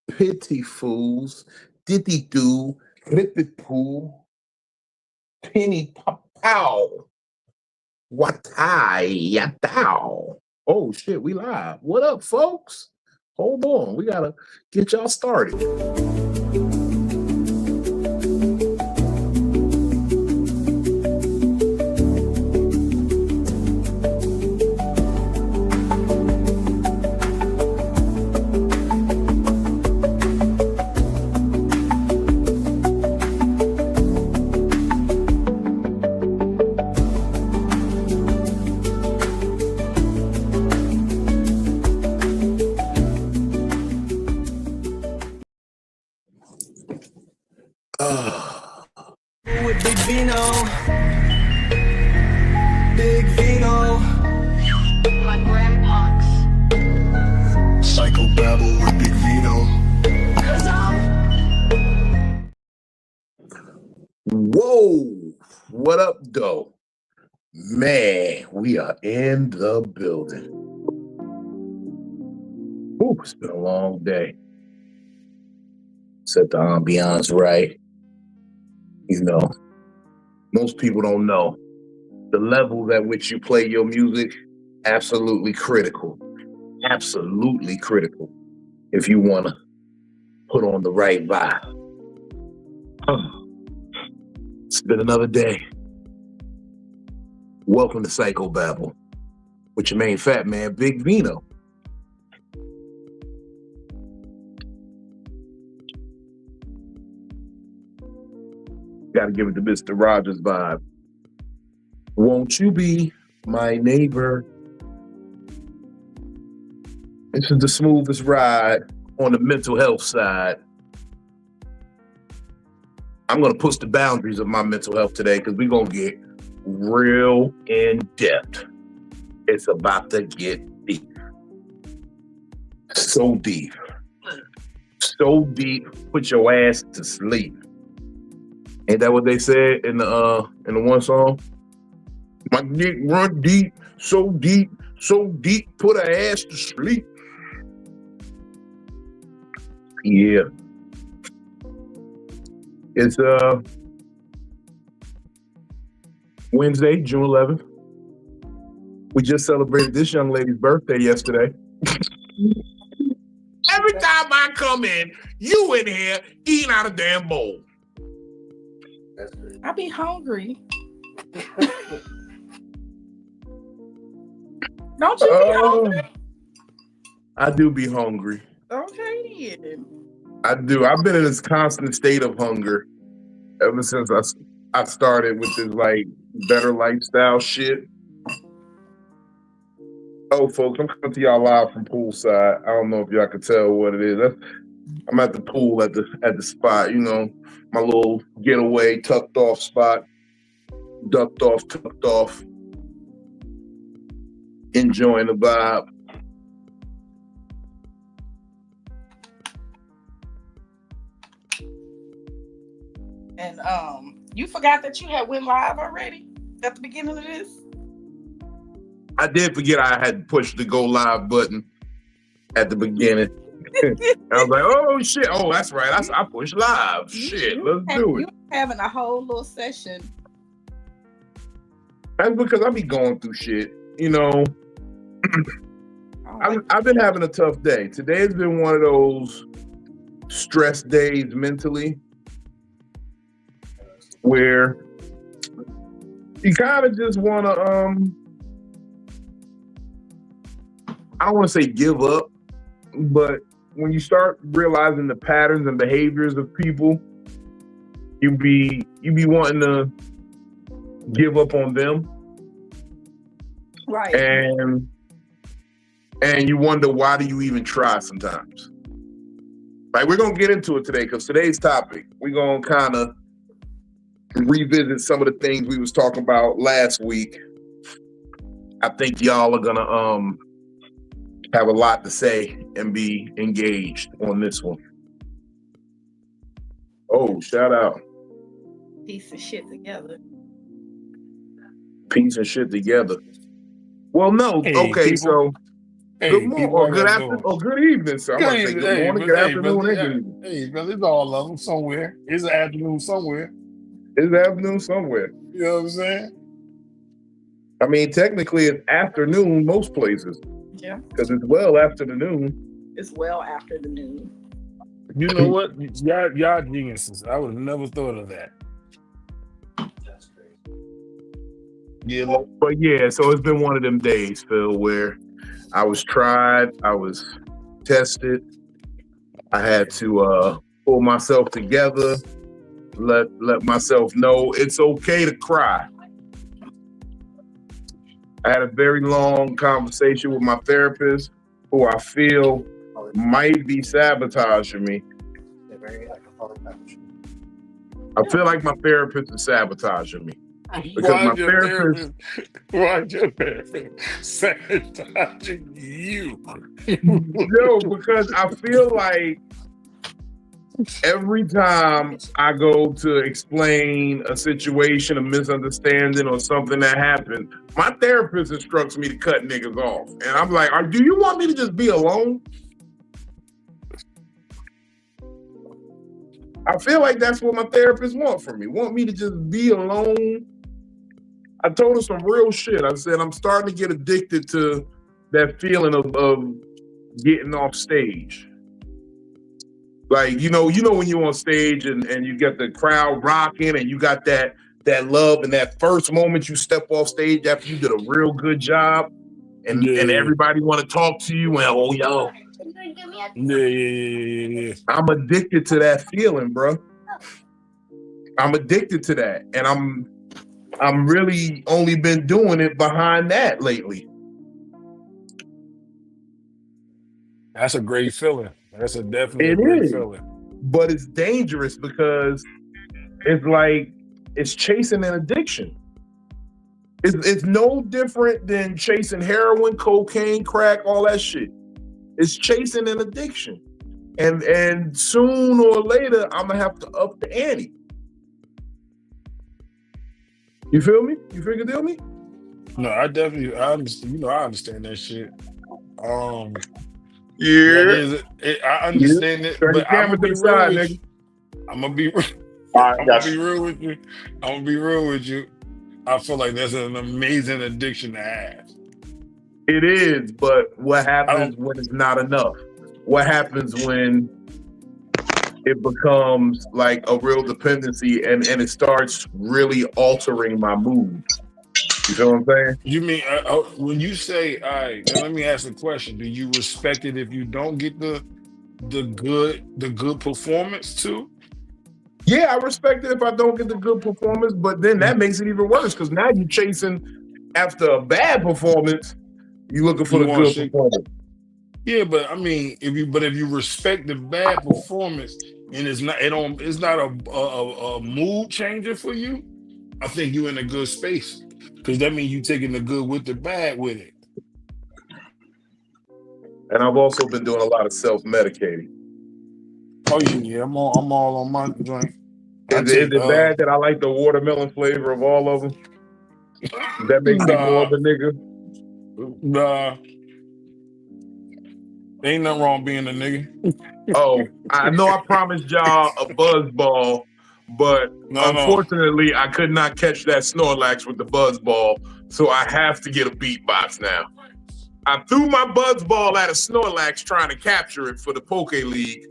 Pity fools, diddy do, clippy pool, penny pow, watai yatao. Oh shit, we live. What up, folks? Hold on, we gotta get y'all started. With Big Vino. Big Vino. My grandpa's. Psycho-Babble with Big Vino. Whoa, what up, though? Man, we are in the building. Ooh, it's been a long day. Set the ambiance right. You know, most people don't know the levels at which you play your music. Absolutely critical. Absolutely critical if you want to put on the right vibe. It's been another day. Welcome to Psycho-Babble with your main fat man, Big Vino. Gotta give it to Mr. Rogers vibe. Won't you be my neighbor? This is the smoothest ride on the mental health side. I'm gonna push the boundaries of my mental health today because we're gonna get real in depth. It's about to get deep. So deep. So deep, put your ass to sleep. Ain't that what they said in the one song? My dick run deep, so deep, put her ass to sleep. Yeah. It's Wednesday, June 11th. We just celebrated this young lady's birthday yesterday. Every time I come in, you in here eating out of damn bowl. I be hungry. Don't you be hungry? I do be hungry. Okay then. I do. I've been in this constant state of hunger ever since I started with this like better lifestyle shit. Oh, folks, I'm coming to y'all live from poolside. I don't know if y'all can tell what it is. I'm at the pool at the spot, you know, my little getaway, tucked off spot, ducked off, tucked off, enjoying the vibe. And you forgot that you had went live already at the beginning of this? I did forget I had pushed the go live button at the beginning. I was like, oh shit, oh that's right, I pushed live. Shit, let's do it. You having a whole little session. That's because I be going through shit, you know. I've been having a tough day. Today has been one of those stress days mentally where you kind of just want to, I don't want to say give up, but when you start realizing the patterns and behaviors of people, you be wanting to give up on them. Right. And you wonder, why do you even try sometimes? Like, we're going to get into it today because today's topic, we're going to kind of revisit some of the things we was talking about last week. I think y'all are going to have a lot to say and be engaged on this one. Oh, shout out. Piece of shit together. Piece of shit together. Well, no. Hey, okay, people. Good Hey, morning people, or how good y'all afternoon doing? or good evening, sir. I'm Good about to say evening. good Hey, morning, but good hey, afternoon, brother. and good evening. Hey, brother, it's all of them somewhere. It's an afternoon somewhere. It's afternoon somewhere. You know what I'm saying? I mean, technically, it's afternoon most places Yeah, because it's well after the noon. it's well after the noon. You know what? Y'all geniuses. I would have never thought of that. Yeah, look, But yeah, so it's been one of them days, Phil, where I was tried, I was tested, I had to pull myself together, let myself know it's okay to cry. I had a very long conversation with my therapist, who I feel might be sabotaging me. I feel like my therapist is sabotaging me because my why's your therapist. therapist sabotaging you? No, because I feel like every time I go to explain a situation, a misunderstanding, or something that happened, my therapist instructs me to cut niggas off. And I'm like, do you want me to just be alone? I feel like that's what my therapist want from me. Want me to just be alone. I told her some real shit. I said, I'm starting to get addicted to that feeling of getting off stage. Like, you know when you're on stage and you get the crowd rocking and you got that love and that first moment you step off stage after you did a real good job and everybody want to talk to you and oh yo. Yeah. I'm addicted to that feeling, bro. I'm addicted to that. And I'm really only been doing it behind that lately. That's a great feeling. That's definitely a It great is. feeling. But it's dangerous because it's like it's chasing an addiction. It's no different than chasing heroin, cocaine, crack, all that shit. It's chasing an addiction. And soon or later, I'm gonna have to up the ante. You feel me? You feel me? No, I understand. I understand that shit. Yeah. That is, I understand it, Turn your but I'm camera gonna to be the real side, with nigga. you. I'm gonna be, All right, I'm gonna be real with you. I'm gonna be real with you. I feel like that's an amazing addiction to have. It is, but what I happens don't. when it's not enough? What happens when it becomes like a real dependency and it starts really altering my mood? You feel what I'm saying? You mean when you say, "All right"? Then let me ask a question. Do you respect it if you don't get the good performance too? Yeah, I respect it if I don't get the good performance, but then that makes it even worse because now you're chasing after a bad performance, you're looking for You the want good shit? performance. Yeah, but I mean, if you respect the bad performance and it's not a mood changer for you, I think you're in a good space because that means you taking the good with the bad with it. And I've also been doing a lot of self-medicating. Oh yeah, I'm all on my joint. I Is take it bad that I like the watermelon flavor of all of them? Does that make me more of nah a nigga? nah. Ain't nothing wrong being a nigga. Oh, I know I promised y'all a buzz ball, but No. unfortunately I could not catch that Snorlax with the buzz ball, so I have to get a beatbox now. I threw my buzz ball at a Snorlax trying to capture it for the Poke League,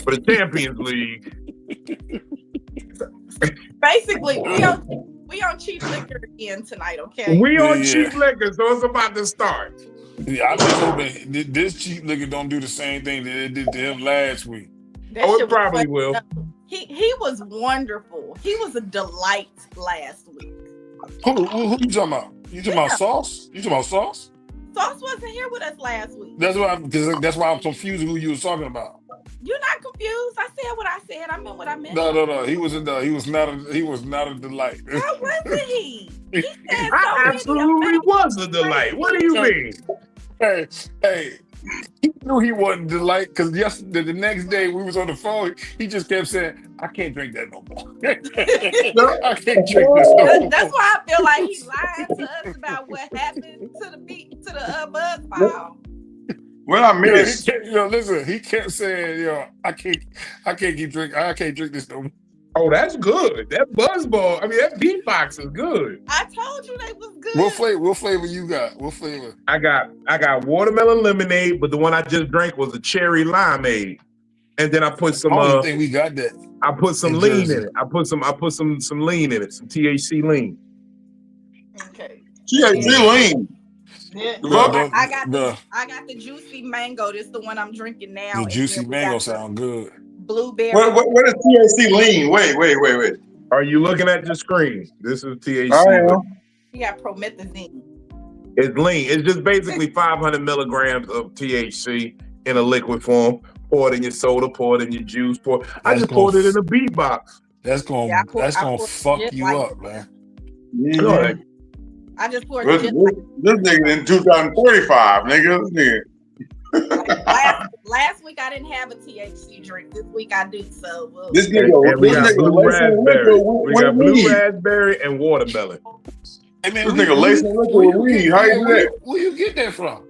for the Champions League. Basically, we on cheap liquor again tonight, okay? We on Yeah. cheap liquor, so it's about to start. Yeah, I'm just hoping this cheap nigga don't do the same thing that it did to him last week. That Oh, shit it was probably funny. will. No, he was wonderful. He was a delight last week. Who you talking about? You talking about Sauce? You talking about Sauce? Sauce wasn't here with us last week. That's why I'm confused who you was talking about. You're not confused. I said what I said. I meant what I meant. No. He was not a delight. How wasn't he? He said so I many absolutely amazing was a delight. What do you mean? Hey, he knew he wasn't delight because yesterday, the next day we was on the phone. He just kept saying, "I can't drink that no more. I can't drink this no more." That's why I feel like he lied to us about what happened to the buzz ball. What I Yo, he miss? can't, listen, he kept saying, I can't keep drinking. I can't drink this no more. Oh, that's good. That buzzball. I mean, that beatbox is good. I told you they was good. What flavor you got? What flavor? I got watermelon lemonade, but the one I just drank was a cherry limeade. And then I put I some don't even think we got that. I put some in lean Jersey. in it. I put some lean in it, some THC lean. Okay. THC lean. Yeah. Bro, I got bro, the juicy mango. This is the one I'm drinking now. the and juicy then we mango got the sound good. blueberry. What is THC lean? Wait. Are you looking at your screen? This is THC. I am. lean. We got promethazine. It's lean. It's just basically 500 milligrams of THC in a liquid form. Pour it in your soda, pour it in your juice, I just poured it in a beatbox. That's gonna Yeah, I poured fuck it you like- up, man. Go ahead. I just poured This just nigga in 2045, nigga. This nigga. last week I didn't have a THC drink. This week I do. So This And nigga, we this got nigga blue lacing raspberry. liquor We with got blue weed. raspberry and watermelon. Hey, man, This nigga lacing liquor with weed. How you do that? Where you get that from?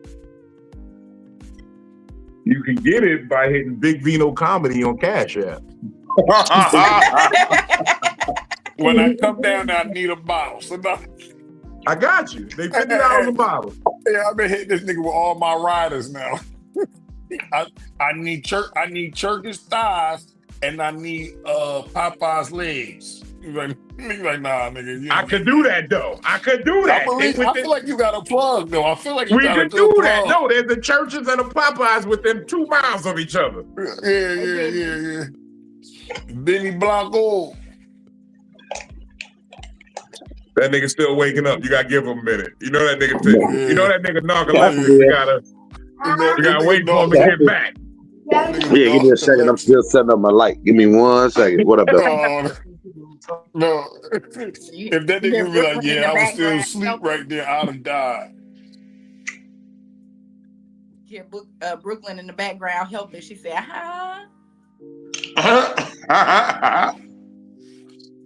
You can get it by hitting Big Vino Comedy on Cash App. When I come down, I need a bottle. So now, I got you. They $50 a bottle. yeah, I've been hitting this nigga with all my riders now. I need Church's thighs and I need Popeye's legs. He's like, nah, nigga. You I could do that though. I could do I that. feel like you got a plug though. I feel like you We got a could good do that. plug. No, there's the churches and the Popeyes within 2 miles of each other. Yeah. Benny Blanco. That nigga still waking up. You gotta give him a minute. You know that nigga. You know that nigga narcoleptic. You gotta wait for him to get back. Yeah, give me a second. I'm still setting up my light. Give me 1 second. What up, though? No. If that nigga be like, yeah, I was still asleep right there, I'd have died. Hear Brooklyn in the background helping. She said, "Huh."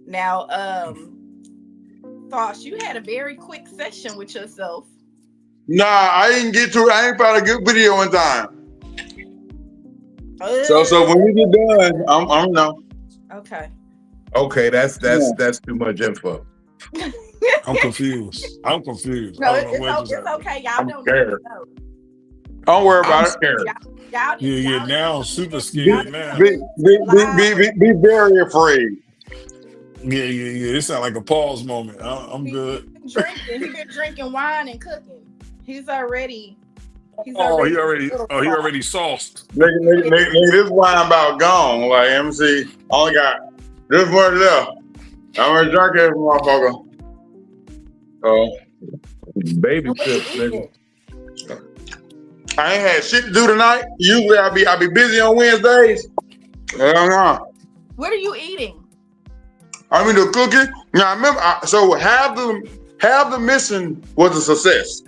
Now, Thoughts, you had a very quick session with yourself. Nah, I didn't get to it. I ain't found a good video in time. So when we get done, I'm no. Okay. Okay, that's too much info. I'm confused. No, I don't know it's okay. Y'all I'm don't scared. need to know. Don't worry I'm about it. scared. Y'all Yeah, now I'm super scared now. Be very afraid. Yeah. It sounds like a pause moment. I'm good. He's been drinking wine and cooking. He's already. He already sauced. Nigga, this wine about gone. Like MC, only got this much left. I'm gonna drink it, motherfucker. Oh, Baby tips, nigga. I ain't had shit to do tonight. Usually I be busy on Wednesdays. Hell no. What are you eating? I mean the cooking. Now I remember. So half the mission was a success.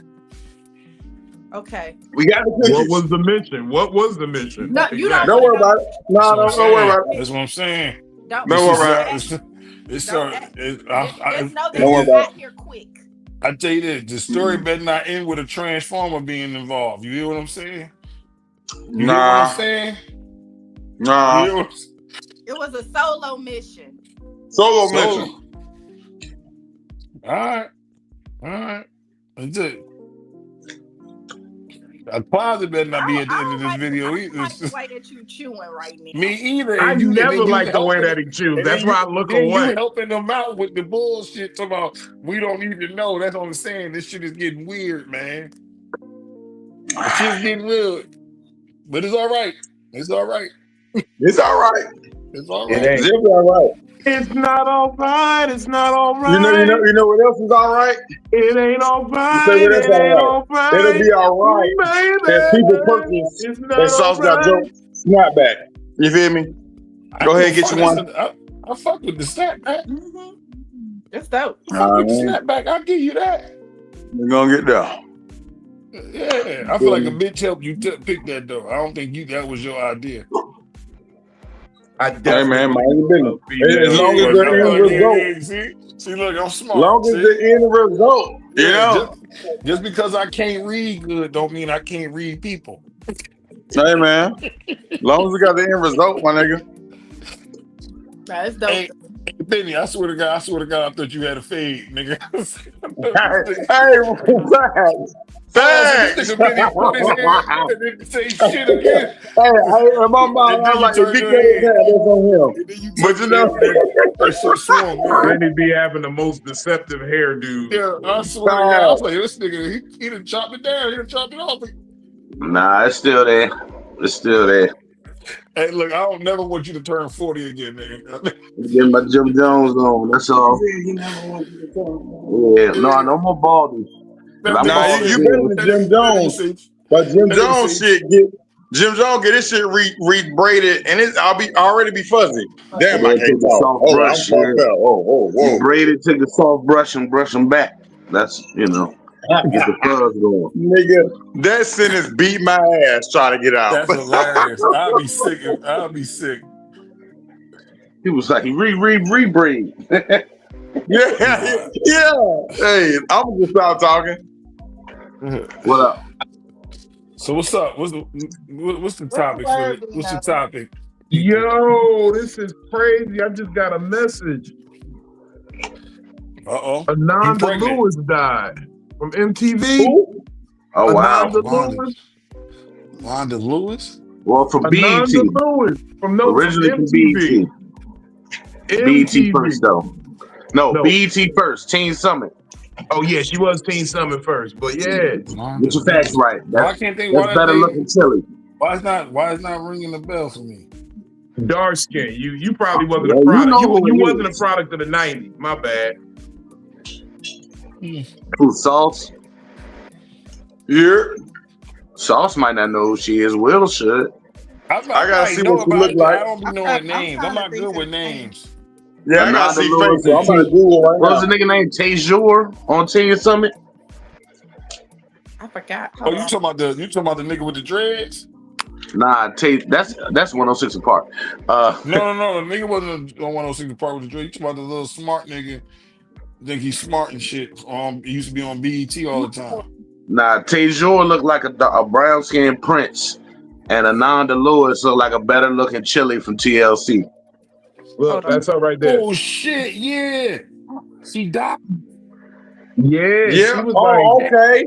Okay. We got the cookies. What was the mission? What was the mission? No, you don't. Don't worry about it. No, don't worry about it. That's what I'm saying. Don't Don't worry about It's Just know that Don't worry you about got here quick. I tell you this, the story better not end with a transformer being involved. You hear what I'm saying? You hear what Nah, I'm saying? You nah. hear what It was a solo mission. Solo So- mission. All right. That's it. A closet better not be at the end of this video I don't like either. the way that you chewing right now. Me either. I And you- and then never you like the way helping- that he chews. and That's then why I you- look then away. You helping them out with the bullshit about we don't need to know. That's what I'm saying. This shit is getting weird, man. This shit's getting weird. But it's all right. It's all right. It's all right. It's all It right. ain't. It's all right. It's not all right. It's not all right. You know what else is all right? It ain't all right. You say what else It ain't all all right. It'll be all right. Baby. That people purchase It's that not sauce all got right. your snapback. You feel me? Go ahead and get you one. I fuck with the snapback. Mm-hmm. It's dope. I fuck with the snapback. I'll give you that. We're gonna get there. Yeah, I feel like a bitch helped you pick that though. I don't think that was your idea. I Hey definitely man, mind your business. female. As long as the end result, See, look, I'm smart. long as See? the end result You Yeah, know? just because I can't read good don't mean I can't read people. Hey, man. As long as we got the end result, my nigga. That's dope. Hey, Benny, I swear to God, I thought you had a fade, nigga. Hey, facts. This Facts. nigga Benny put his hand and then say shit again. Hey, in my mind, And I then was you like, if turn he your cut his head. hair, that's on him. And then you But turn you your head know, and that shit swung, man. Randy be having the most deceptive hairdos. Yeah, I swear to God, I was like, this nigga, he done chopped it down, he done chopped it off. Nah, it's still there. It's still there. Hey, look, I don't never want you to turn 40 again, nigga. Get my Jim Jones on. That's all. Yeah, no more baldy. That I'm nah, nigga baldy. you say, better than Jim that nigga Jones. say, But Jim that nigga Jones say, Jim Jones get his shit re-braided, and I'll already be fuzzy. Damn, I Yeah, can't take the talk. soft Oh, I'm brush. Yeah. fucked up. You Whoa. braid it, take the soft brush and brush them back. That's, get the fuzz going. Nigga, that sentence beat my ass trying to get out. that's hilarious. I'll be sick. I'll be sick. He was like, he re-braid. Yeah. Hey, I'm gonna stop talking. What up? So what's up? What's the topic for word, the, what's the Dino? topic? Yo, this is crazy. I just got a message. You Ananda pregnant? Lewis died from MTV. Who? Oh, wow. Ananda Lewis. Wanda Lewis? Well, from BET. Ananda Lewis from Originally from MTV. BET first, though. No, No. BET first. Teen Summit. Oh yeah, she was Teen Summit first, but yeah, Wanda Get your facts Lewis. right. Why I That's, can't think? that's Why that better name? looking chili. Why is not ringing the bell for me? dark skin. You probably wasn't Yeah, a you product. know You, who you it wasn't a is. product of the '90s. My bad. Who, Sauce? Yeah. Sauce might not know who she is. Will should. I gotta see know what she about look it, but like. I don't be I'm knowing trying names. to I'm not think good of with the name. names. Yeah, I gotta Ananda see Lewis face. So I'm and gonna Google right what was now. the nigga name? Tajor on Teen Summit? I forgot. Oh, Hold you on. talking about the nigga with the dreads? Nah, that's 106 apart. No. The nigga wasn't on 106 Park with the dreads. You talking about the little smart nigga? Think he's smart and shit. He used to be on BET all the time. Nah, Tajor looked like a brown skinned prince, and Ananda Lewis looked like a better looking chili from TLC. Look, Hold on. that's her right there. Oh shit, yeah. She died. Yeah, Yeah. she was Oh, like, okay.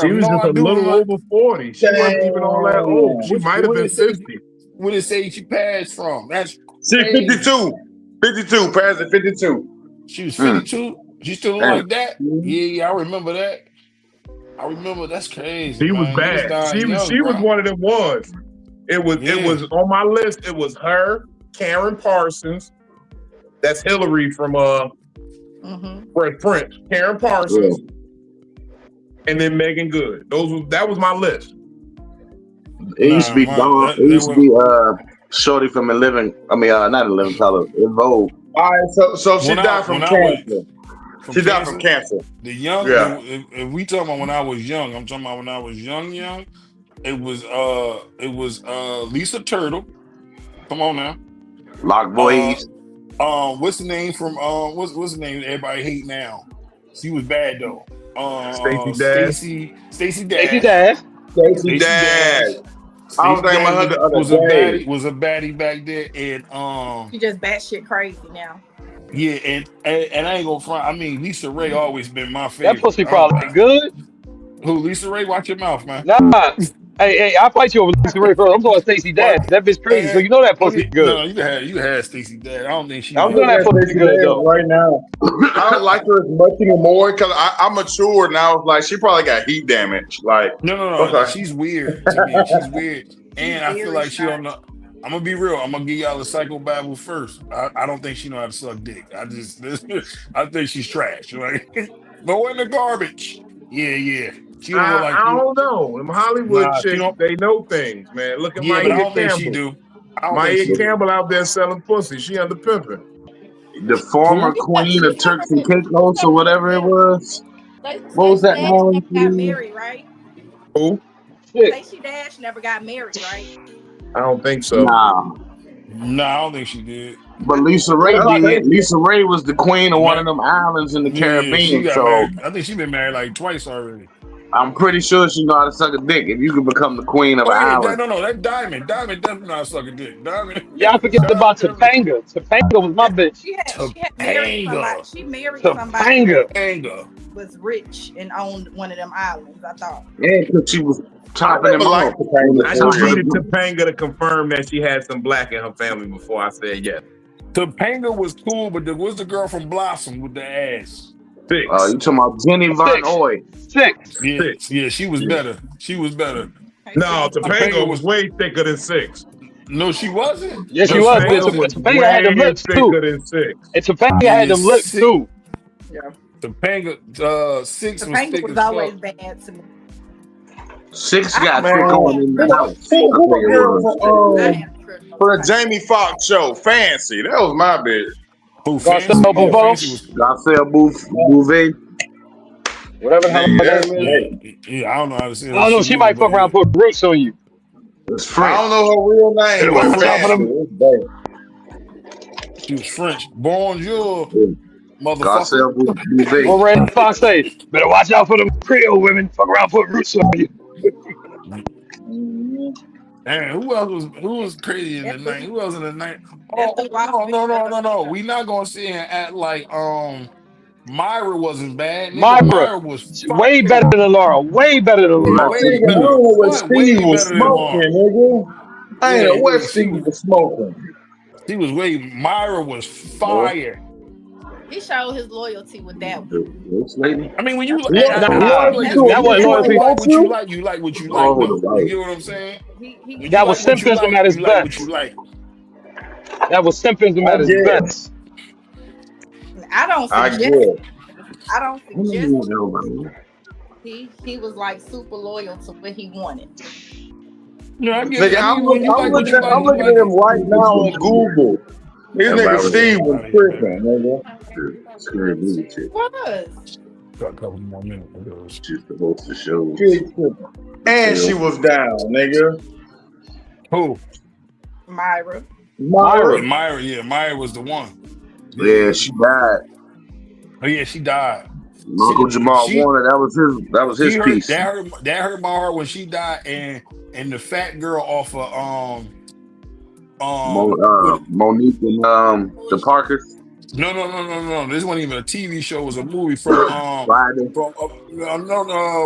she was No, just I a do little remember. over 40. She wasn't even all that old. She might have What been it say? 50. What it say she passed from? That's She crazy. 52. 52. Passed at 52. She was Mm. 52. She still look Damn. like that? Yeah, I remember that. I remember that's crazy, She was man. Niggas bad. dying She was young, bro. one of them ones. It was on my list. It was her, Karen Parsons. That's Hillary from Fresh Prince. Karen Parsons, and then Megan Good. That was my list. It used to be Shorty from not in Living Color, in Vogue. All right, so she died from cancer. She died from cancer. The young, Yeah. if we talking about when I was young, I'm talking about when I was young. It was Lisa Turtle. Come on now. Lock Boys. What's the name from what's the name that everybody hate now? She was bad though. Stacey Dash. Stacey Dash. I was thinking about her the other day. Was a baddie back there, and She just batshit crazy now. yeah, and I ain't gonna front. I mean, Lisa Ray always been my favorite. That pussy probably good. Who, Lisa Ray? Watch your mouth, man. Nah. Hey, I'll fight you over Lisa Ray first. I'm talking Stacey Dash. That bitch crazy. So you know that pussy good. No, you had Stacey Dash. I don't think she. I'm You know looking that at pussy Stacey good Dash though. right now. I don't like her as much anymore because I'm mature now. Like she probably got heat damage. Like No. Okay. She's weird to me. She's weird, and I feel Very like she shy. don't know. I'm gonna be real. I'm gonna give y'all the Psycho-Babble first. I don't think she know how to suck dick. I think she's trash. Like throw in the garbage. Yeah. She don't look like I you. don't know. Them Hollywood Nah, she chicks, don't. they know things, man. Look at Yeah, but I Maya don't think she Campbell. do. I don't think Maya she do. Campbell out there selling pussy. She under pimping. The former queen of Turks and Caicos or whatever it was. What was that Dash one? never got married, right? Who? Shit. Stacey Dash never got married, right? I don't think so. Nah. No, I don't think she did. But Lisa Ray I did. think Lisa Ray was the queen of one Ma- of them islands in the Yeah, she Caribbean. got So married. I think she been married like twice already. I'm pretty sure she know how to suck a dick. If you could become the queen of Oh an yeah, island, no, that's Diamond. Diamond definitely not sucking dick. Diamond, Y'all forget about Diamond definitely. Topanga. Topanga was my bitch. She had married somebody. Topanga, She married somebody Topanga. that Topanga. was rich and owned one of them islands. I thought. and because she was I topping never him liked off. Topanga I for just real. needed Topanga to confirm that she had some black in her family before I said yes. Topanga was cool, but there was the girl from Blossom with the ass. Six. You talking about Jenny Von Six. Oy? Six. Yeah, Six. yeah, she was better. She was better. Hey, No, Sid. Topanga Topanga was was way thicker than six. no, she wasn't. Yes, she No, she was. But Topanga wasn't. was Topanga had them way lips too. thicker than six. And Topanga had Yeah, them lips too. Yeah. Topanga, six was Topanga thick was as always fuck. bad to me. Six I got don't thick Man, on in the house. who the girl I from had a crush on for the Topanga. Jamie Foxx show? Fancy. That was my bitch. Who Garcelle fancy? Yeah, Buffalo. fancy was cool. Garcelle Bouvet. Whatever the hell Nigga, her that's name is. hey. Yeah, I don't know how to say I that don't know. shit She either, might but fuck around yeah. and put roots on you. It's I French. don't know her real name, Better but watch out for Fancy. them. It's bad. She was French. Bonjour, motherfucker. Garcelle Bouvet. What Red Fox say? Better watch out for them Creole women. Fuck around, put roots on you. Man, who was crazy in the night? Who else in the night? That threw off me. No. We not gonna sit here and act like Myra wasn't bad, nigga. Myra, Myra was way fire. better than Laura. Way better than My Laura. Way nigga, I better don't than know what what? Way Steve was better than Laura. smoking, nigga. I ain't know what Yeah, Steve was smoking. she was way. Myra was fire. He showed his loyalty with that one. This lady. I mean, when you, I Nah, feel like Loyalty it's to a that different. wasn't bitch You who loyalty. want like what you you? like. You like what you like, Oh, the though. You right. get what I'm saying? When you That was like what you simplism like, at its you like what you best. like. That was simplism I at its guess. best. I don't I suggest. guess. I don't I don't suggest. even know about that. He was like super loyal to what he wanted. No, I get Nigga, it. I mean, when you I'm like what looking you at like, I'm you looking at like him it. right now on Google. This That nigga Bible Steve was Out of here, baby. tripping, nigga. scary movie chick. Was Got a couple more minutes. She's the host of shows. She tripping. And she was down, nigga. Who? Myra. Myra. Myra was the one. Yeah, she died. Oh yeah, she died. Uncle Jamal She Warner, that was his hurt piece. that hurt my heart when she died, and the fat girl off of what, Monique and the Parkers. no. This wasn't even a TV show. It was a movie from Friday.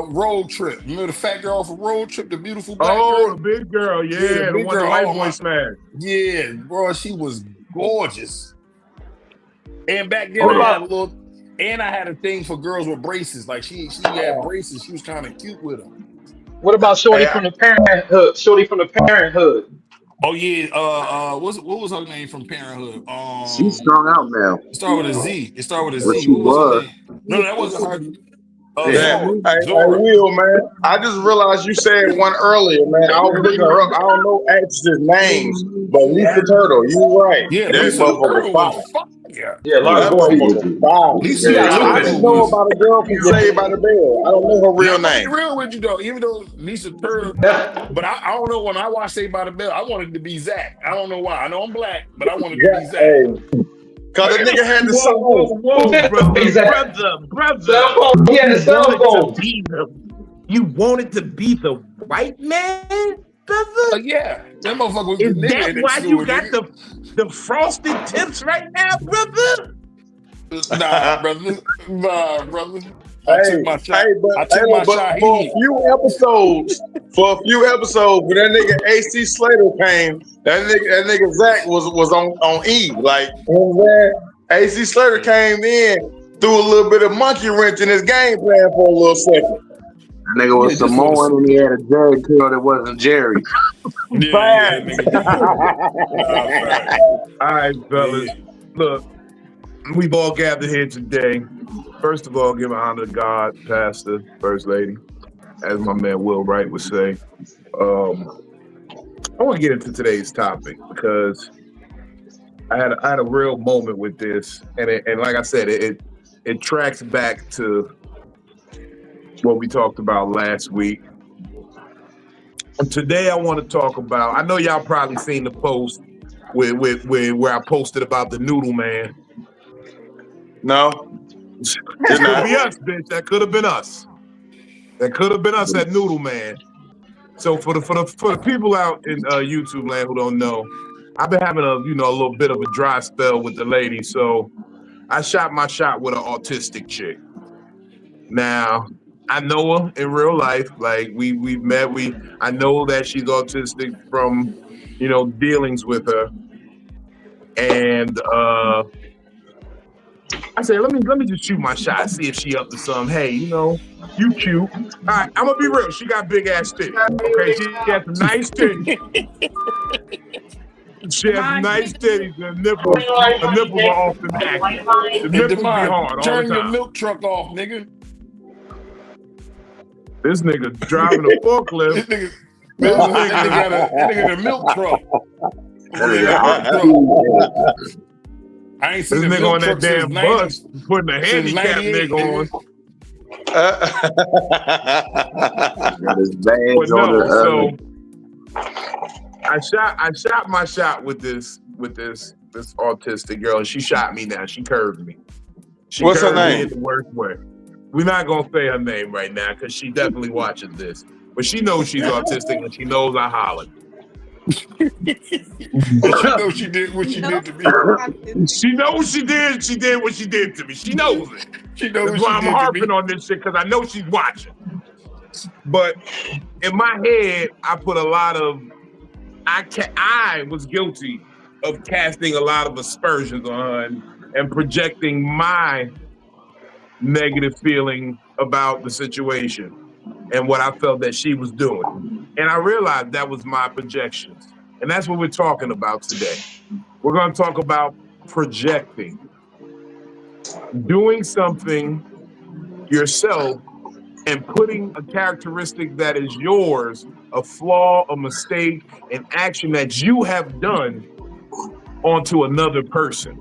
Road Trip. Remember the fat girl off of Road Trip, the beautiful black Oh, the girl? big girl, Yeah, yeah, the the big one the girl. white Oh boy my, smashed. yeah, bro, she was gorgeous. And back then What I had about a little, and I had a thing for girls with braces. Like she had braces. She was kind of cute with them. Shorty Hey, from the Parenthood? Shorty from the Parenthood. Oh yeah, what was her name from Parenthood? She's strung out now. It started with a Z. It started with a But Z. she What was her was. name? No, that wasn't her. Yeah. yeah. Zora. I Zora. will, man. I just realized you said one earlier, man. I was looking her up. I don't know actresses' names, but Lisa Turtle, you right. Yeah, That Lisa motherfucker Turtle was fire. fire. Yeah, a lot of That boys. motherfucker fire. Lisa She got I just Turtle lupus. know was. about a girl from Saved by the Bell. I don't know her Now real I'm gonna be name. real with you though. Even though Lisa Turtle, but I don't know. When I watched Saved by the Bell, I wanted to be Zach. I don't know why. I know I'm black, but I wanted to Yeah, be Zach. hey. Cause the nigga had the song. brother. Cell phone. He had a cell phone. You wanted to be the white man, brother? Yeah, that motherfucker was Is the nigga that in the why you got nigga. the frosted tips right now, brother? Nah, brother. Nah, brother. I Hey, took my shot. but I took my shot. for a few episodes, when that nigga AC Slater came, that nigga Zach was on E. Like, you know what I'm saying? AC Slater came in, threw a little bit of monkey wrench in his game plan for a little second. That nigga was Yeah, just for the- Samoan and he had a Jerry curl that wasn't Jerry. Yeah, nigga. Fact. All right, fellas. Yeah. Look, we've all gathered here today. First of all, give honor to God, Pastor, First Lady, as my man Will Wright would say. I want to get into today's topic because I had a real moment with this, and like I said, it tracks back to what we talked about last week. And today I want to talk about, I know y'all probably seen the post with where I posted about the noodle man. No, It did could not. be us, bitch. That could have been us. That could have been us at Noodle Man. So for the people out in YouTube land who don't know, I've been having a little bit of a dry spell with the lady. So I shot my shot with an autistic chick. Now I know her in real life. Like we've met. I know that she's autistic from dealings with her. And I said, let me just shoot my shot, see if she up to something. Hey, you cute. All right, I'm gonna be real. She got big ass titties. Okay, she has some nice titties. She has some nice titties. The nipples are often active. The Hey, nipples be Demond, hard all the turn your time. milk truck off, nigga. This nigga driving a forklift. That nigga got a milk truck. That nigga hot. I ain't This seen a nigga milk on that truck since damn 90, bus putting a since handicap 98, nigga on. Got his badge But on no, the so I shot my shot with this autistic girl, and she shot me now. She curved me. She What's her curved me name? in the worst way. We're not gonna say her name right now because she definitely watches this. But she knows she's autistic and she knows I hollered. And she knows she did what she did to me. She knows she did what she did to me. She knows it. She knows That's what why she I'm did to harping me. on this shit, because I know she's watching. But in my head, I put a lot of I was guilty of casting a lot of aspersions on her and projecting my negative feeling about the situation and what I felt that she was doing. And I realized that was my projections. And that's what we're talking about today. We're going to talk about projecting. Doing something yourself and putting a characteristic that is yours, a flaw, a mistake, an action that you have done onto another person.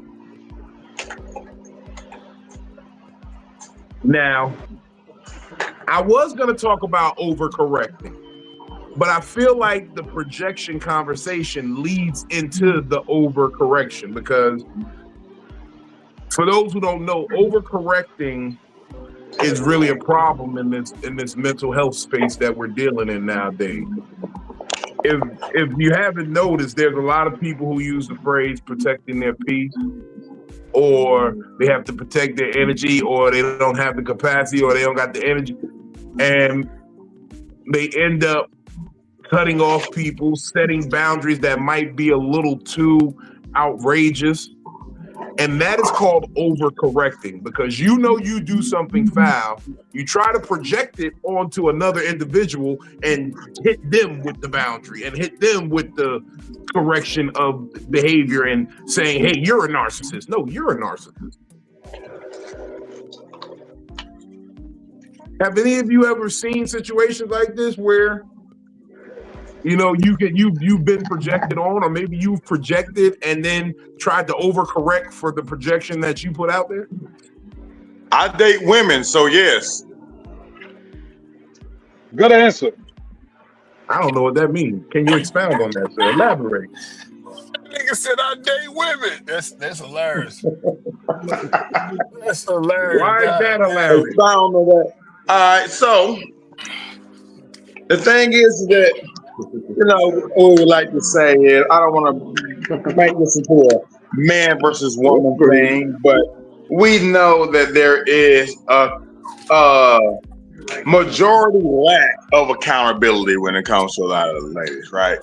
Now, I was going to talk about overcorrecting, but I feel like the projection conversation leads into the overcorrection, because for those who don't know, overcorrecting is really a problem in this mental health space that we're dealing in nowadays. If you haven't noticed, there's a lot of people who use the phrase protecting their peace, or they have to protect their energy, or they don't have the capacity, or they don't got the energy, and they end up cutting off people, setting boundaries that might be a little too outrageous. And that is called overcorrecting, because you do something foul, you try to project it onto another individual and hit them with the boundary and hit them with the correction of behavior and saying, hey, you're a narcissist. No, you're a narcissist. Have any of you ever seen situations like this where you've been projected on, or maybe you've projected and then tried to overcorrect for the projection that you put out there? I date women, so yes. Good answer. I don't know what that means. Can you expound on that, sir? Elaborate. Nigga said I date women. That's hilarious. That's hilarious. Why is that God, hilarious? Expound on that. All right, so the thing is that, what we would like to say is, I don't want to make this into a man versus woman thing, but we know that there is a majority lack of accountability when it comes to a lot of the ladies, right?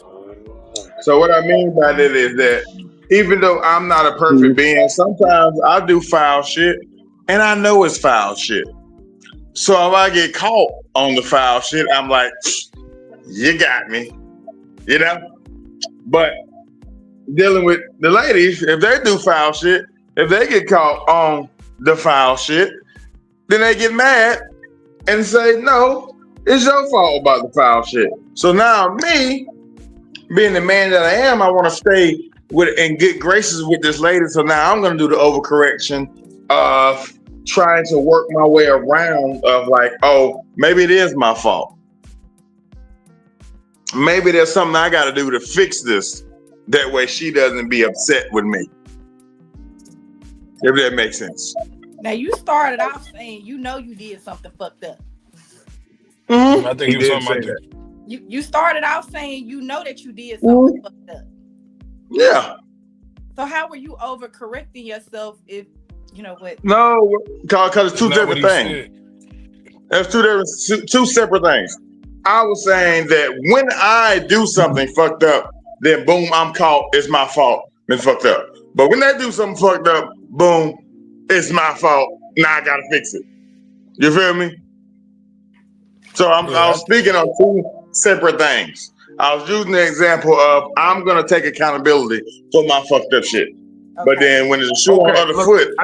So what I mean by that is that even though I'm not a perfect being, sometimes I do foul shit and I know it's foul shit. So if I get caught on the foul shit, I'm like, you got me, But dealing with the ladies, if they do foul shit, if they get caught on the foul shit, then they get mad and say, no, it's your fault about the foul shit. So now me, being the man that I am, I want to stay with in good graces with this lady. So now I'm going to do the overcorrection of trying to work my way around of like, oh, maybe it is my fault. Maybe there's something I got to do to fix this. That way she doesn't be upset with me. If that makes sense. Now you started off saying you know you did something fucked up. Mhm. I think He he was did talking say about that. You started off saying you know that you did something fucked up. Yeah. So how were you overcorrecting yourself if you know what? No, because it's That's two not what different he things. said. That's two separate things. I was saying that when I do something fucked up, then boom, I'm caught. It's my fault. Been fucked up. But when they do something fucked up, boom, it's my fault. Now I gotta fix it. You feel me? So I Yeah, was speaking of two separate things. I was using the example of I'm gonna take accountability for my fucked up shit. But Okay. then when there's a shoe on the Okay, other look, foot,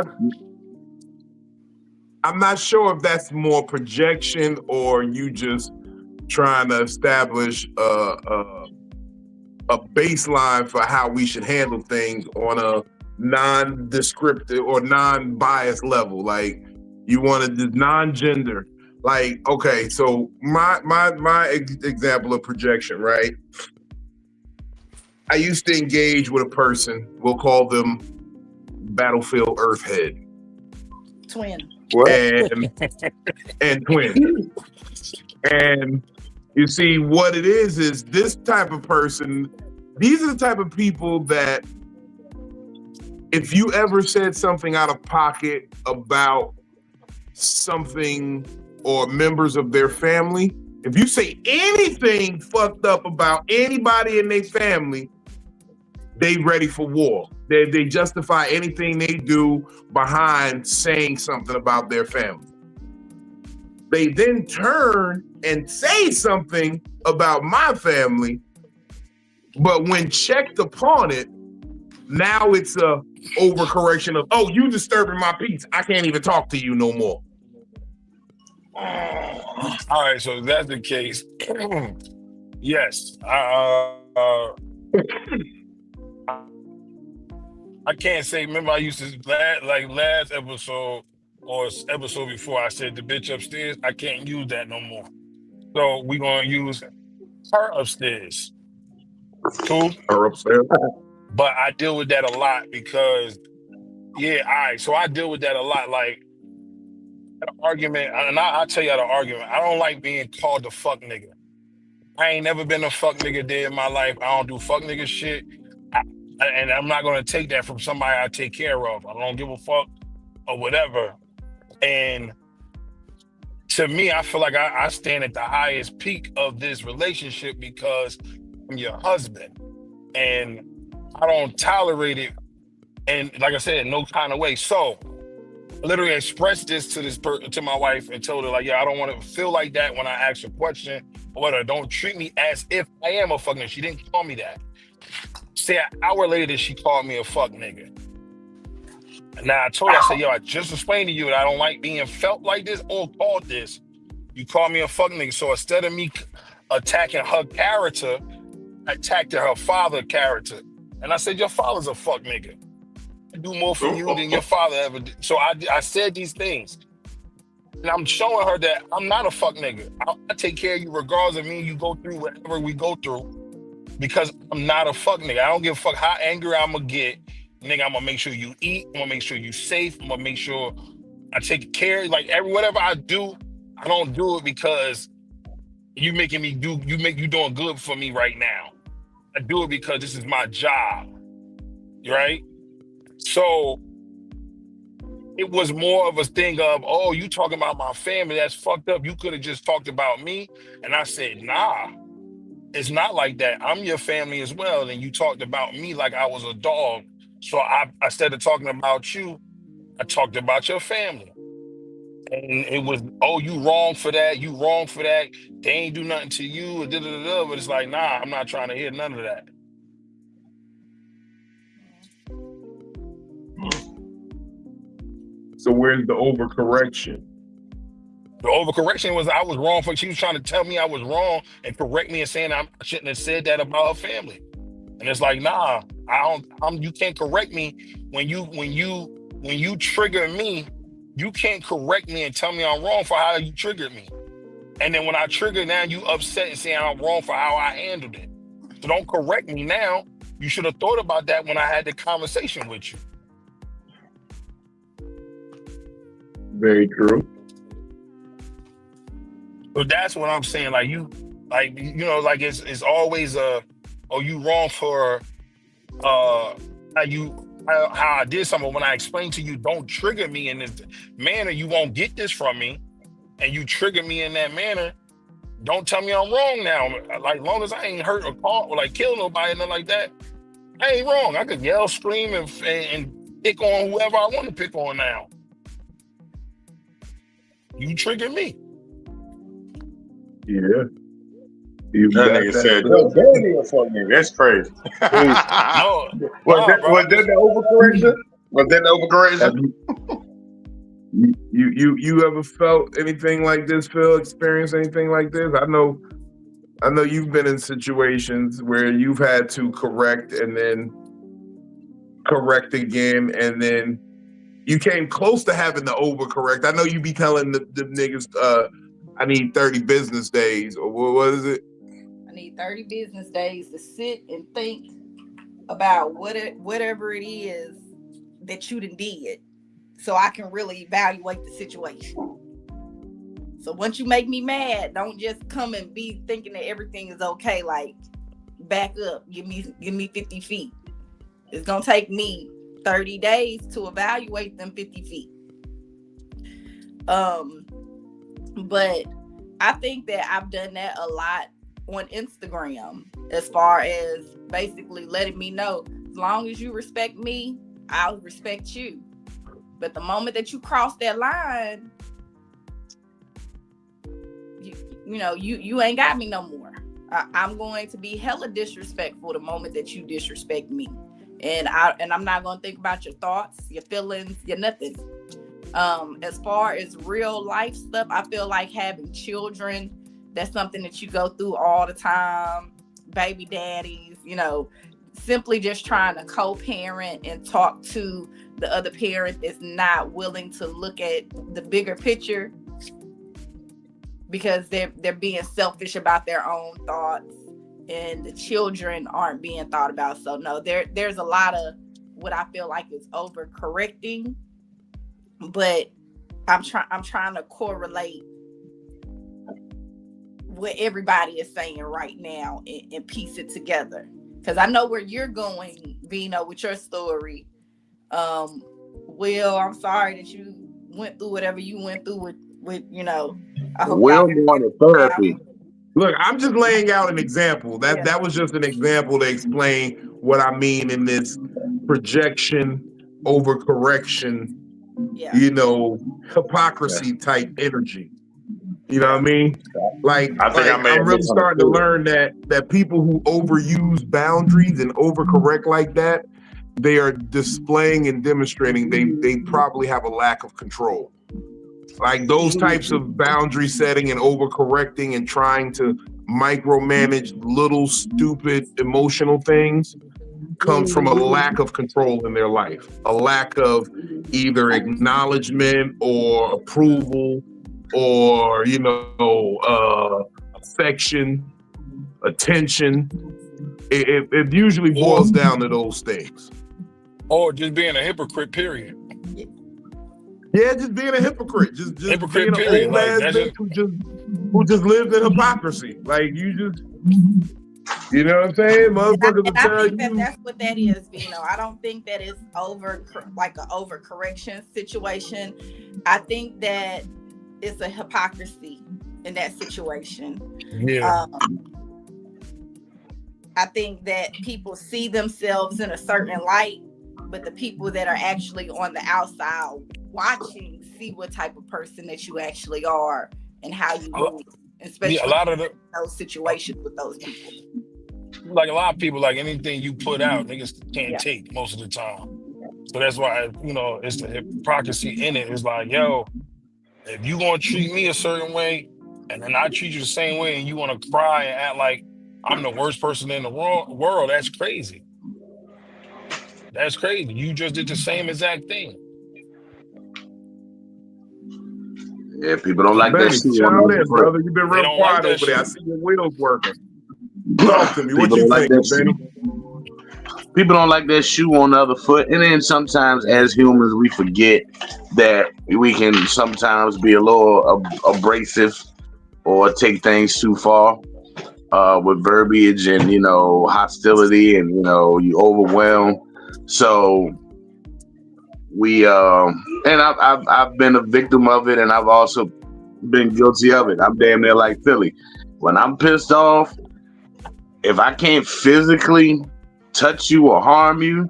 I'm not sure if that's more projection or you just trying to establish a baseline for how we should handle things on a non-descriptive or non-biased level. Like you want to non-gender. Like, okay, so my example of projection, right? I used to engage with a person, we'll call them Battlefield Earthhead. Twin. what? And twin. And you see what it is this type of person, these are the type of people that if you ever said something out of pocket about something or members of their family, if you say anything fucked up about anybody in their family, they ready for war. They justify anything they do behind saying something about their family. They then turn and say something about my family, but when checked upon it, now it's a overcorrection of, oh, you disturbing my peace. I can't even talk to you no more. all right, so if that's the case, yes. I can't say. Remember, I used to last episode or episode before. I said the bitch upstairs. I can't use that no more. So we gonna use her upstairs. Cool. Or upstairs. But I deal with that a lot because, yeah, all right. So I deal with that a lot. Like an argument, and I'll tell you the argument. I don't like being called the fuck nigga. I ain't never been a fuck nigga day in my life. I don't do fuck nigga shit. And I'm not gonna take that from somebody I take care of. I don't give a fuck or whatever. And to me, I feel like I stand at the highest peak of this relationship because I'm your husband. And I don't tolerate it. And like I said, no kind of way. So I literally expressed this to my wife and told her, like, yeah, I don't want to feel like that when I ask a question or whatever. Don't treat me as if I am a fuck nigga. She didn't call me that. Say an hour later, she called me a fuck nigga. Now I told her, I said, yo, I just explained to you that I don't like being felt like this or called this. You call me a fuck nigga. So instead of me attacking her character, I attacked her father character. And I said, your father's a fuck nigga. I do more for you than your father ever did. So I said these things. And I'm showing her that I'm not a fuck nigga. I take care of you regardless of me and you go through whatever we go through. Because I'm not a fuck nigga. I don't give a fuck how angry I'm gonna get. Nigga, I'm gonna make sure you eat. I'm gonna make sure you safe. I'm gonna make whatever I do, I don't do it because you doing good for me right now. I do it because this is my job. Right? So it was more of a thing of, oh, you talking about my family, that's fucked up. You could have just talked about me. And I said, nah. It's not like that. I'm your family as well. And you talked about me like I was a dog. So I instead of talking about you, I talked about your family. And it was, oh, you wrong for that. You wrong for that. They ain't do nothing to you. But it's like, nah, I'm not trying to hear none of that. So where's the overcorrection? The overcorrection was I was wrong she was trying to tell me I was wrong and correct me and saying I shouldn't have said that about her family. And it's like, nah, you can't correct me when you trigger me, you can't correct me and tell me I'm wrong for how you triggered me. And then when I trigger now, you upset and saying I'm wrong for how I handled it. So don't correct me now. You should have thought about that when I had the conversation with you. Very true. So that's what I'm saying. Like like it's always you wrong for how I did something. When I explained to you, don't trigger me in this manner, you won't get this from me, and you trigger me in that manner. Don't tell me I'm wrong now. Like, long as I ain't hurt or caught or like kill nobody, nothing like that, I ain't wrong. I could yell, scream, and pick on whoever I want to pick on now. You trigger me. Yeah. You That got nigga that. said, "No, Danny for me." That's crazy. No, Was that the overcorrection? Was that the overcorrection? You ever felt anything like this, Phil? Experienced anything like this? I know you've been in situations where you've had to correct and then correct again, and then you came close to having to overcorrect. I know you be telling the niggas, I need 30 business days, or what is it? I need 30 business days to sit and think about whatever it is that you done did, so I can really evaluate the situation. So once you make me mad, don't just come and be thinking that everything is okay. Like, back up, give me 50 feet. It's gonna take me 30 days to evaluate them 50 feet. But I think that I've done that a lot on Instagram, as far as basically letting me know, as long as you respect me, I'll respect you. But the moment that you cross that line, you ain't got me no more. I'm going to be hella disrespectful the moment that you disrespect me. And I'm not going to think about your thoughts, your feelings, your nothing. As far as real life stuff, I feel like having children, that's something that you go through all the time. Baby daddies, simply just trying to co-parent and talk to the other parent that's not willing to look at the bigger picture because they're being selfish about their own thoughts, and the children aren't being thought about. So no, there's a lot of what I feel like is overcorrecting, but I'm trying to correlate what everybody is saying right now and piece it together. Because I know where you're going, Vino, with your story. Will, I'm sorry that you went through whatever you went through with I hope Will going to therapy. Look, I'm just laying out an example. That was just an example to explain what I mean in this projection, overcorrection, hypocrisy type energy. You know what I mean? Like, I'm really starting to learn that people who overuse boundaries and overcorrect like that, they are displaying and demonstrating they probably have a lack of control. Like, those types of boundary setting and overcorrecting and trying to micromanage little stupid emotional things comes from a lack of control in their life, a lack of either acknowledgement or approval or affection, attention. It usually boils down to those things. Or just being a hypocrite, period. Yeah, just being a hypocrite, just hypocrite, being period. an old ass bitch who just lives in hypocrisy. Like, you know what I'm saying? Motherfuckers will tell you. That's what that is, Vino. I don't think that it's an overcorrection situation. I think that it's a hypocrisy in that situation. Yeah. I think that people see themselves in a certain light, but the people that are actually on the outside watching see what type of person that you actually are and how you move, especially a lot of those situations with those people. Like, a lot of people, like, anything you put out, niggas can't take most of the time. So that's why, it's the hypocrisy in it. It's like, yo, if you gonna treat me a certain way and then I treat you the same way and you want to cry and act like I'm the worst person in the world, that's crazy. That's crazy. You just did the same exact thing. Yeah, people don't like that shit. Shout in, brother. You've been real quiet over there. I see your wheels working. Talk to me. What you think, Benny? people don't like their shoe on the other foot, and then sometimes as humans we forget that we can sometimes be a little abrasive or take things too far with verbiage and hostility, and you overwhelm. So we and I've been a victim of it, and I've also been guilty of it. I'm damn near like Philly. When I'm pissed off, if I can't physically touch you or harm you,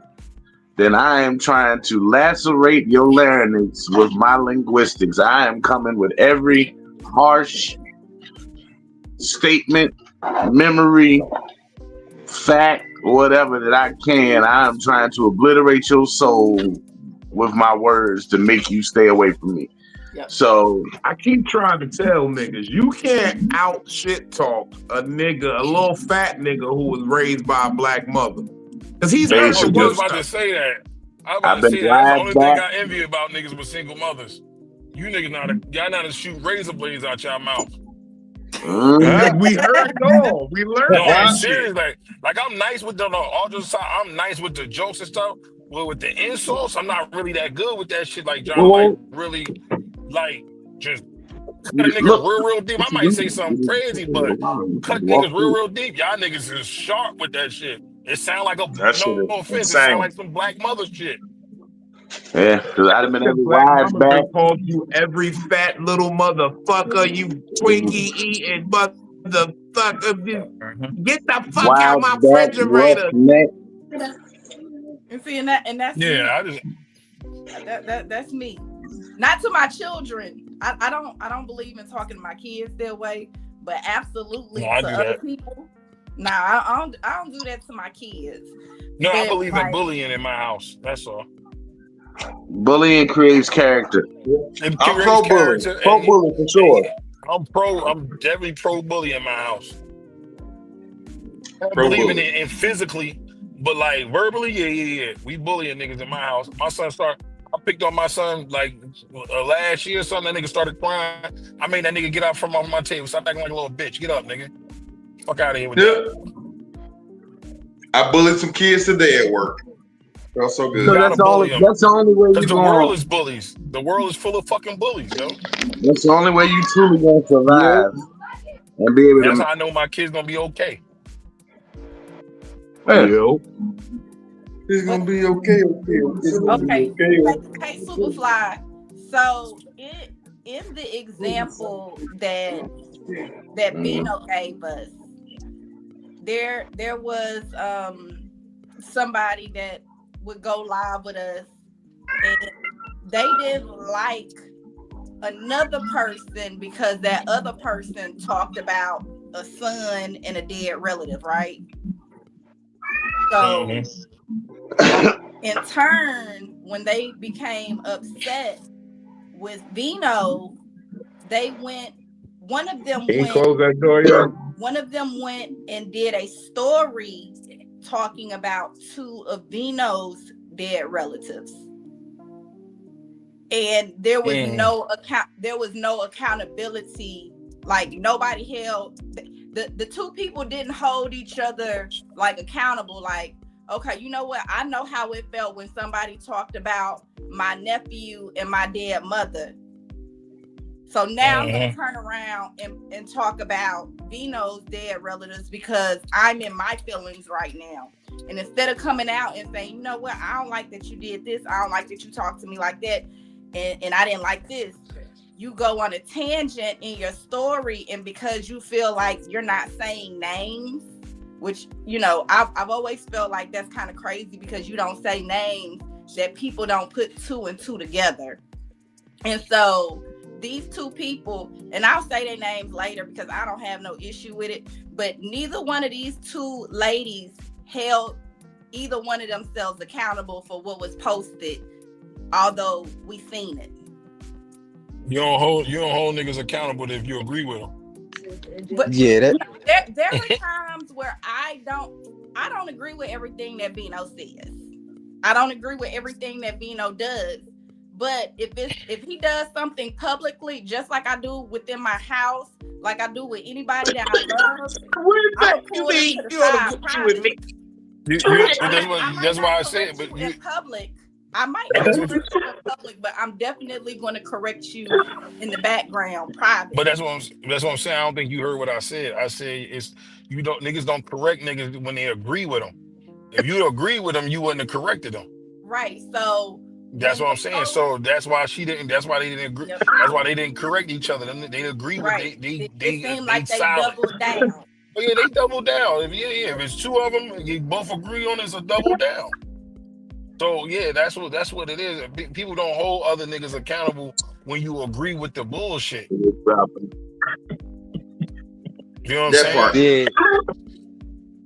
then I am trying to lacerate your larynx with my linguistics. I am coming with every harsh statement, memory, fact, whatever that I can. I am trying to obliterate your soul with my words to make you stay away from me. Yep. So I keep trying to tell niggas, you can't out shit talk a little fat nigga who was raised by a black mother. Because he's heard the I was worst about to stuff. say that. I was I've about to been say that. That's the right only thing back. I envy about niggas with single mothers. You niggas y'all know to shoot razor blades out your mouth. We heard it all. We learned No, that I'm shit. serious. Like I'm nice with I'm nice with the jokes and stuff. But with the insults, I'm not really that good with that shit. Like John, like really, like just cut a nigga Look, real deep. I might say something crazy, but cut niggas real deep. Y'all niggas is sharp with that shit. It sound like That shit no is offense. It sound insane. like some black mother shit. yeah, because I'd have been Because every black wise mamas back. have called you every fat little motherfucker, you Twinkie eating motherfucker. Get the fuck out Wild my back, refrigerator. roughneck. And see, that's me. Yeah, I just That's me. Not to my children. I don't believe in talking to my kids that way, but absolutely No, I to do other that. people. Nah, I don't do that to my kids. no, I But, believe in like, bullying in my house. That's all. Bullying creates character. It I'm creates pro bully. character, Pro bully for sure. I'm definitely pro bully in my house. I don't Pro believe in bully. it and physically, but like verbally, yeah. We bullying niggas in my house. My son I picked on my son like last year. Something that nigga started crying. I made that nigga get up from off my table. Stop acting like a little bitch. Get up, nigga. Fuck out of here with that. Yeah. I bullied some kids today at work. Felt so So good. gotta that's the bully only. them. That's the only way Because you the world going. is bullies. The world is full of fucking bullies, yo. That's the only way you truly gonna survive and be able That's to. how I know my kid's gonna be okay. Yeah. Yo. It's gonna be okay. It's gonna okay, be okay. hey, Superfly. So in the example that Bino gave us, there was somebody that would go live with us, and they didn't like another person because that other person talked about a son and a dead relative, right? So in turn, when they became upset with Vino, they went. One of them Can you went. close that door yet? One of them went and did a story talking about two of Vino's dead relatives, and there was no accountability. Like nobody held the two people didn't hold each other like accountable. Like, okay, you know what? I know how it felt when somebody talked about my nephew and my dead mother. So now I'm gonna turn around and talk about Vino's dead relatives because I'm in my feelings right now. And instead of coming out and saying, you know what, I don't like that you did this, I don't like that you talked to me like that, and I didn't like this. You go on a tangent in your story, and because you feel like you're not saying names, which, you know, I've always felt like that's kind of crazy because you don't say names, that people don't put two and two together. And so these two people, and I'll say their names later because I don't have no issue with it, but neither one of these two ladies held either one of themselves accountable for what was posted, although we seen it. You don't hold niggas accountable if you agree with them. But Yeah, that there are times where I don't agree with everything that Vino says. I don't agree with everything that Vino does. But if he does something publicly, just like I do within my house, like I do with anybody that I love, I pull them to the side privately. But that's why I said. But in public. I might But not that's correct you in public, but I'm definitely going to correct you in the background, privately. that's what I'm saying. I don't think you heard what I said. I said it's you don't niggas don't correct niggas when they agree with them. If you agree with them, you wouldn't have corrected them. Right. So That's when what I'm they saying. go, So that's why she didn't. That's why they didn't agree. yep, That's why they didn't correct each other. They agree with right. It they seemed like they silent. doubled down. But yeah, they double down. If it's two of them, you both agree on it's a double down. So yeah, that's what it is. People don't hold other niggas accountable when you agree with the bullshit. You know what I'm That saying? part. Yeah. You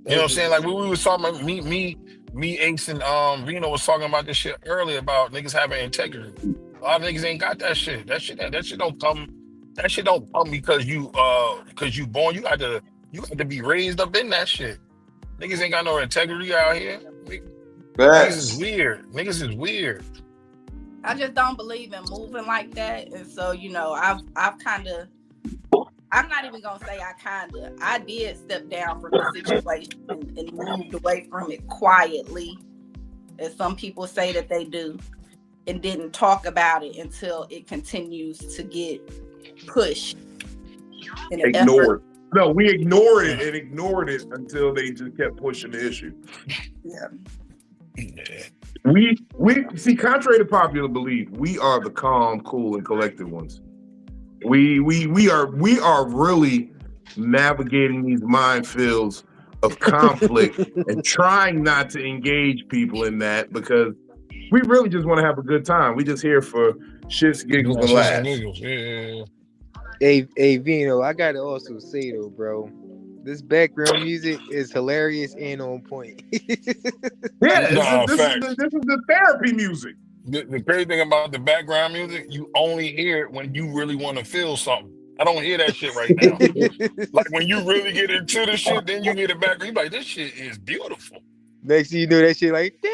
know what I'm saying? Like we was talking about me, Ace and Reno was talking about this shit earlier about niggas having integrity. A lot of niggas ain't got that shit. That shit don't come. That shit don't come because you born. You got to be raised up in that shit. Niggas ain't got no integrity out here. Niggas is weird. Niggas is weird. I just don't believe in moving like that, and so I've kind of. I'm not even gonna say I did step down from the situation and moved away from it quietly, as some people say that they do, and didn't talk about it until it continues to get pushed. Ignored. No, we ignored it and ignored it until they just kept pushing the issue. Yeah. We see, contrary to popular belief, we are the calm, cool, and collected ones. We are really navigating these minefields of conflict and trying not to engage people in that because we really just want to have a good time. We just here for shits, giggles, and laughs. Yeah. Hey, Vino, I gotta also say though, bro, this background music is hilarious and on point. Yeah, this is the therapy music. The crazy thing about the background music, you only hear it when you really want to feel something. I don't hear that shit right now. Like when you really get into the shit, then you hear the background. You like, this shit is beautiful. Next thing you know, that shit like. Yeah.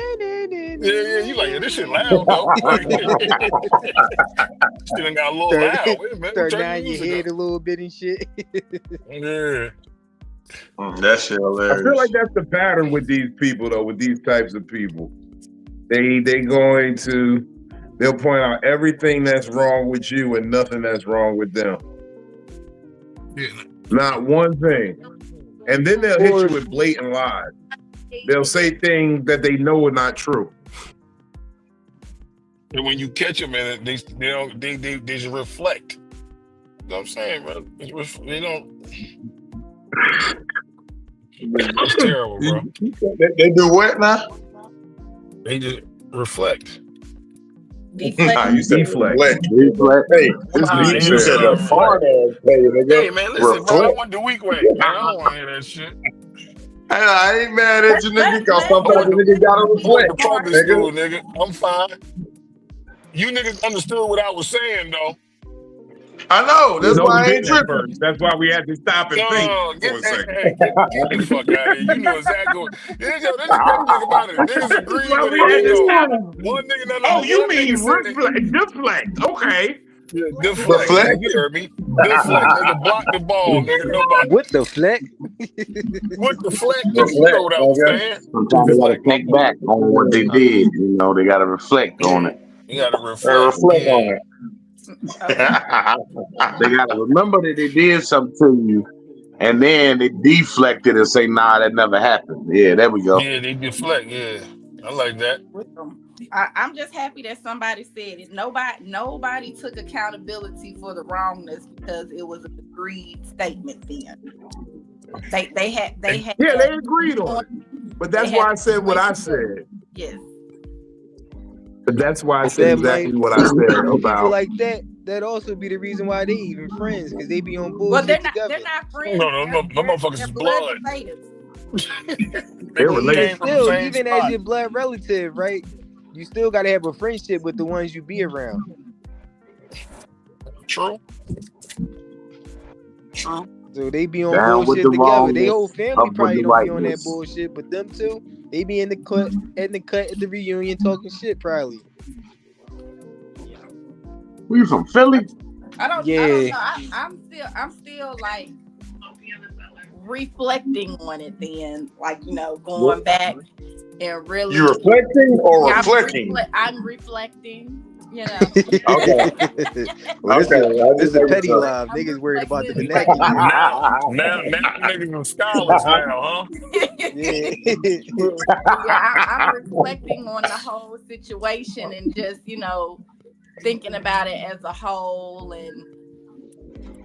You like, yeah, this shit loud though. Like, still got a little loud. Wait a minute, Start turn the nodding your music head up. a little bit and shit. Yeah. That shit hilarious. I feel like that's the pattern with these people, though. With these types of people, they'll point out everything that's wrong with you and nothing that's wrong with them. Yeah. Not one thing. And then they'll hit you with blatant lies. They'll say things that they know are not true. And when you catch them in it, they just reflect. You know what I'm saying, bro? They don't. It's terrible, bro. They do what now? They just reflect. Nah, you said Deflect. Deflect. Hey, you said the hard ass play, nigga. Hey man, listen, bro. I want the weak way. Man, I don't want to hear that shit. I ain't mad at you, nigga, because sometimes the nigga gotta I went reflect, to public nigga. school, nigga. I'm fine. You niggas understood what I was saying, though. I know. That's No, why we I ain't didn't at tripping. first. That's why we had to stop and think for a second. Get the fuck out of here. You know exactly what. There's the crazy thing about it. Niggas agree That's why with we had it. to Yo, stop. one nigga, no, Oh, you one mean nigga said deflect? Okay. Yeah, deflect. Deflect? You heard me. Deflect. Nigga, block the ball, nigga. Nobody. What the fleck? What the fleck, nigga? You know what I was saying. Sometimes they gotta think back on what they did. You know, they gotta reflect on it. You gotta And reflect. reflect Yeah. on it. They gotta remember that they did something to you, and then they deflected and say, "Nah, that never happened." Yeah, there we go. Yeah, they deflect. Yeah, I like that. I'm just happy that somebody said it. Nobody took accountability for the wrongness because it was an agreed statement. Then they had. Yeah, they agreed on it. But that's why I said what I said. Yes. But that's why I said exactly what I said People about. like that also be the reason why they even friends, because they be on bullshit Well, they're together. not friends. No, motherfuckers They're is blood. relatives. They're related. Came from the Still, same even spot. as your blood relative, right? You still gotta have a friendship with the ones you be around. True. So they be on Down with bullshit the together. They wrongness, whole up family with probably the don't be on that rightness. bullshit, but them two, they be in the cut at the reunion talking shit probably. We from Philly? I don't Yeah. know. I'm still like reflecting on it then, like, going back and really. You reflecting or Yeah, reflecting? I'm reflecting, Okay. Well, Okay. this is a petty live. Niggas worried about the vernacular. Now niggas are scholars now, huh? Yeah. I'm reflecting on the whole situation and just, thinking about it as a whole. And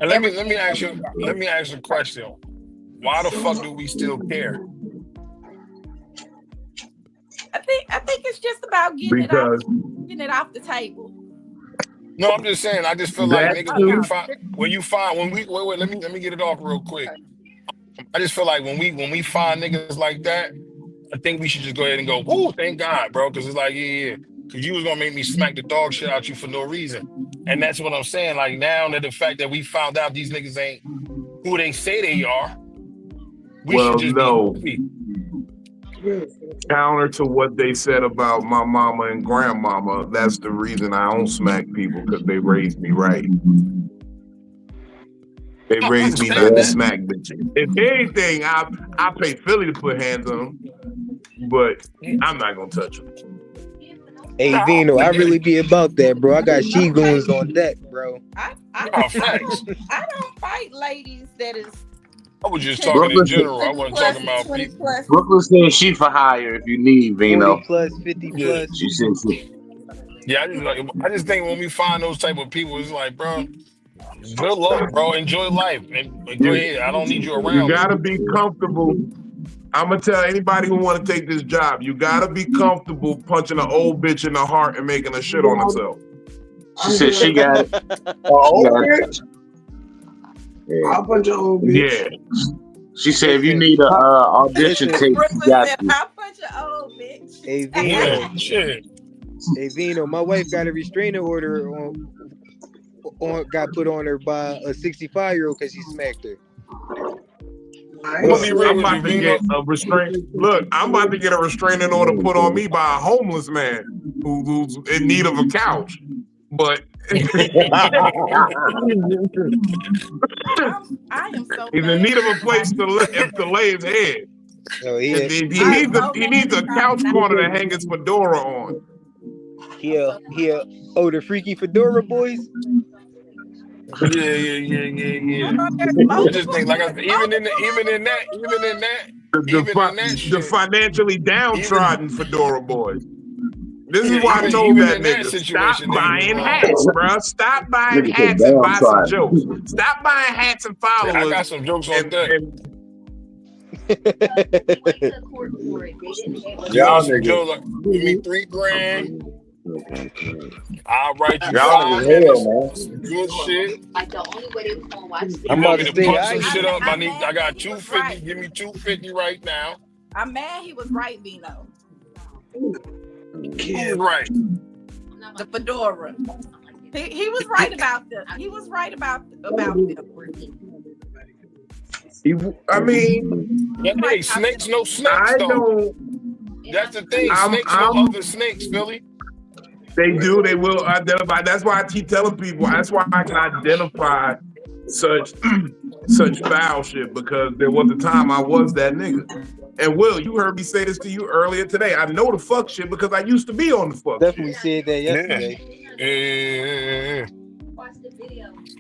let me ask you a question. Why the fuck do we still care? I think it's just about getting it off the table. No, I'm just saying. I just feel like niggas let me get it off real quick. I just feel like when we find niggas like that, I think we should just go ahead and go, "Woo, thank God, bro," because it's like, yeah, because you was gonna make me smack the dog shit out you for no reason, and that's what I'm saying. Like now that the fact that we found out these niggas ain't who they say they are, we should just be happy. Counter to what they said about my mama and grandmama, that's the reason I don't smack people, because they raised me right. They raised me not to smack bitches. If anything, I pay Philly to put hands on them, but I'm not gonna touch them. Hey Vino, I really be about that, bro. I got she-goons on deck, bro. I don't fight ladies that is. I was just talking in general. I wasn't talking about people. Brooklyn said she for hire if you need, Vino. 40 plus, 50 plus. She said she. Yeah, I just think when we find those type of people, it's like, bro, good luck, bro. Enjoy life. And go ahead. I don't need you around. You gotta be comfortable. I'm gonna tell anybody who want to take this job, you gotta be comfortable punching an old bitch in the heart and making her shit on herself. She said she got it. Old bitch? I'll punch an old bitch. Yeah. She said if you need a audition tape, you got it. I'll punch an old bitch. Hey Vino. Yeah, shit. Hey Vino, my wife got a restraining order got put on her by a 65-year-old because she smacked her. I'm about to get a I'm about to get a restraining order put on me by a homeless man who's in need of a couch. But I am so he's in need of a place to lay his head. So he needs a couch corner to hang his fedora on. The freaky fedora boys. Yeah. I just think, like I said, even in that, the financially downtrodden fedora boys. This is why I told that nigga, stop buying hats, bro. Stop buying hats and buy some jokes. Stop buying hats and followers. I got some jokes on that. Y'all niggas. Give me $3,000. I'll write you Y'all 5 niggas minutes. hell, man. Good shit. Like the only way they was gonna watch this. I'm You about want me to to say, punch some shit up? I got 250. Give me 250 right now. I'm mad he was right, Vino. Who's right? The fedora. He was right about this. He was right about them. I mean, Hey, snakes, no snakes, I though. don't. That's the thing. Snakes, no other snakes, Philly. They do. They will identify. That's why I keep telling people. That's why I can identify such foul shit, because there was a time I was that nigga. And Will, you heard me say this to you earlier today. I know the fuck shit because I used to be on the fuck. Definitely said that yesterday. Yeah.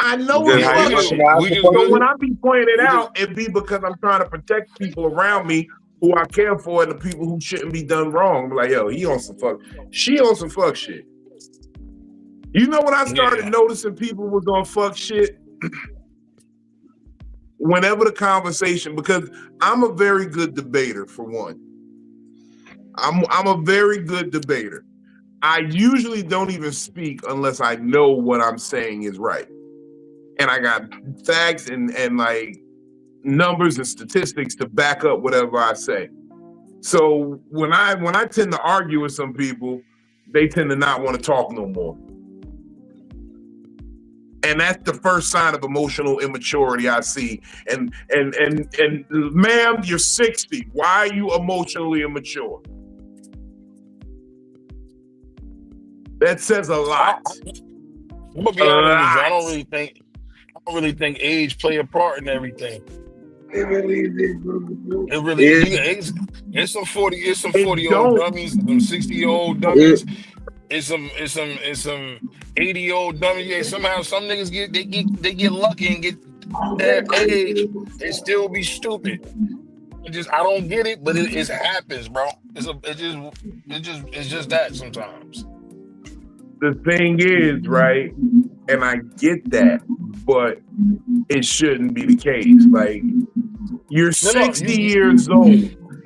I know the fuck shit. We just So when I be pointing it out, it be because I'm trying to protect people around me who I care for and the people who shouldn't be done wrong. I'm like, yo, he on some fuck. She on some fuck shit. You know when I started noticing people was on fuck shit? Whenever the conversation, because I'm a very good debater, for one. I'm a very good debater. I usually don't even speak unless I know what I'm saying is right. And I got facts and like numbers and statistics to back up whatever I say. So when I tend to argue with some people, they tend to not want to talk no more. And that's the first sign of emotional immaturity I see. And ma'am, you're 60. Why are you emotionally immature? That says a lot. I'm gonna be honest with you. I don't really think age play a part in everything. It really It, it's some 40 It year old don't. dummies, some 60-year-old it, dummies, it's some 80-year-old dummies. Yeah, somehow some niggas get lucky and get their age and still be stupid. I don't get it, but it happens, bro. It's just that sometimes. The thing is, right, and I get that, but it shouldn't be the case. Like, you're No, 60 years old.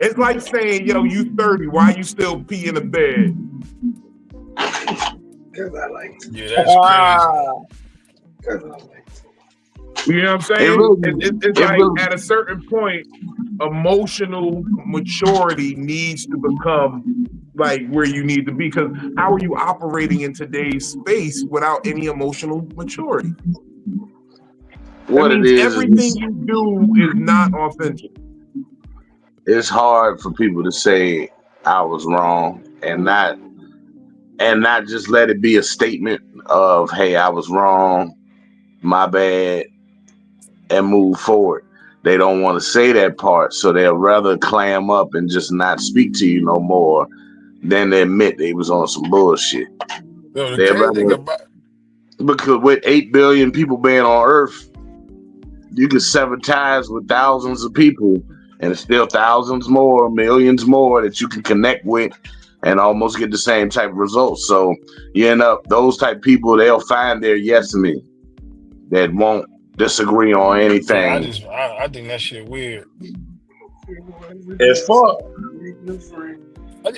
It's like saying, yo, you 30, why you still pee in the bed? yeah, that's crazy. You know what I'm it saying? really, It's it like really, at a certain point, emotional maturity needs to become like where you need to be. Because how are you operating in today's space without any emotional maturity? That what it means everything is you do is not authentic. it's hard for people to say I was wrong and not just let it be a statement of, hey, I was wrong, my bad, and move forward. They don't want to say that part, so they'll rather clam up and just not speak to you no more than they admit they was on some bullshit. Yo, the They'd crazy thing rather, about because with 8 billion people being on Earth, you can sever ties with thousands of people, and it's still thousands more, millions more that you can connect with and almost get the same type of results. So you end up, those type of people, they'll find their yes me that won't disagree on yeah, anything. I think that shit weird. As fuck.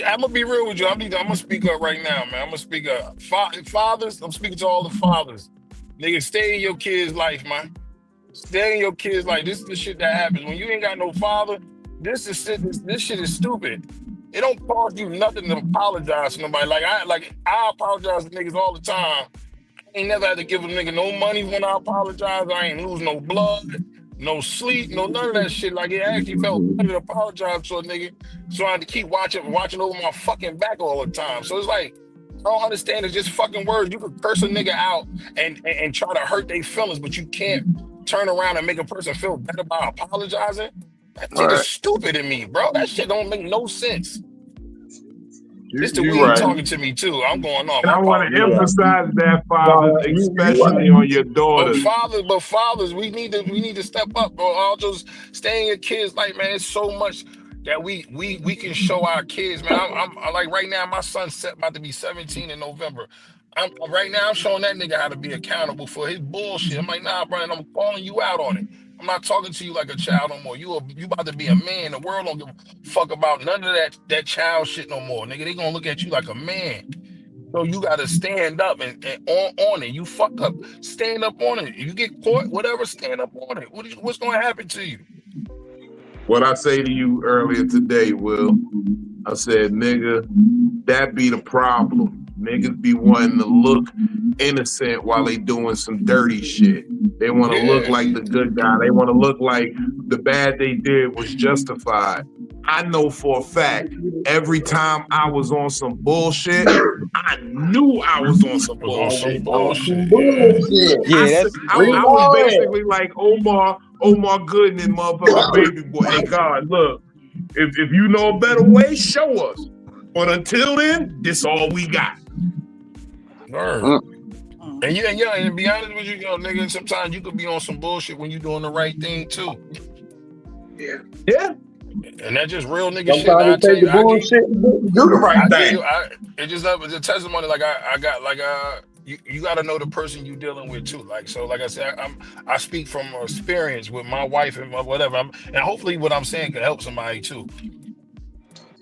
I'm gonna be real with you. I'm gonna speak up right now, man. I'm gonna speak up. Fathers, I'm speaking to all the fathers. Nigga, stay in your kid's life, man. Stay in your kid's life. This is the shit that happens when you ain't got no father. This shit is stupid. It don't cost you nothing to apologize to nobody. I apologize to niggas all the time. I ain't never had to give a nigga no money when I apologize. I ain't lose no blood, no sleep, no none of that shit. Like, it actually felt better to apologize to a nigga, so I had to keep watching over my fucking back all the time. So it's like, I don't understand. It's just fucking words. You could curse a nigga out and try to hurt their feelings, but you can't turn around and make a person feel better by apologizing. That shit is Right. stupid to me, bro. That shit don't make no sense. It's the You weed Right. talking to me too. I'm going off. And I I want to apologize. Yeah. emphasize that, fathers, No, you especially right. on your But daughters. fathers, we need to step up, bro. All just staying your kids, like, man, it's so much that we can show our kids, man. I'm like, right now, my son's about to be 17 in November. Right now, I'm showing that nigga how to be accountable for his bullshit. I'm like, nah, bro, and I'm calling you out on it. I'm not talking to you like a child no more. You about to be a man. The world don't give a fuck about none of that child shit no more, nigga. They gonna look at you like a man. So you gotta stand up and on it. You fuck up, stand up on it. You get caught, whatever, stand up on it. What's gonna happen to you? What I say to you earlier today, Will, I said, nigga, that be the problem. Niggas be wanting to look innocent while they doing some dirty shit. They want to look Yeah. like the good guy. They want to look like the bad they did was justified. I know for a fact, every time I was on some bullshit, I knew I was on some Was on some bullshit. bullshit. Yeah. Bullshit. Yeah, that's I was Rewind. basically like Omar Gooding and motherfucking Baby Boy. Hey, God, look, if you know a better way, show us. But until then, this all we got. Word. And to be honest with you, nigga, sometimes you could be on some bullshit when you doing the right thing too. Yeah. And that's just real nigga shit. Sometimes I you tell take you, the bullshit and do the right I give thing. you, it just was a testimony. Like I got like you got to know the person you dealing with too. Like, so like I said, I speak from experience with my wife and whatever. And hopefully what I'm saying can help somebody too.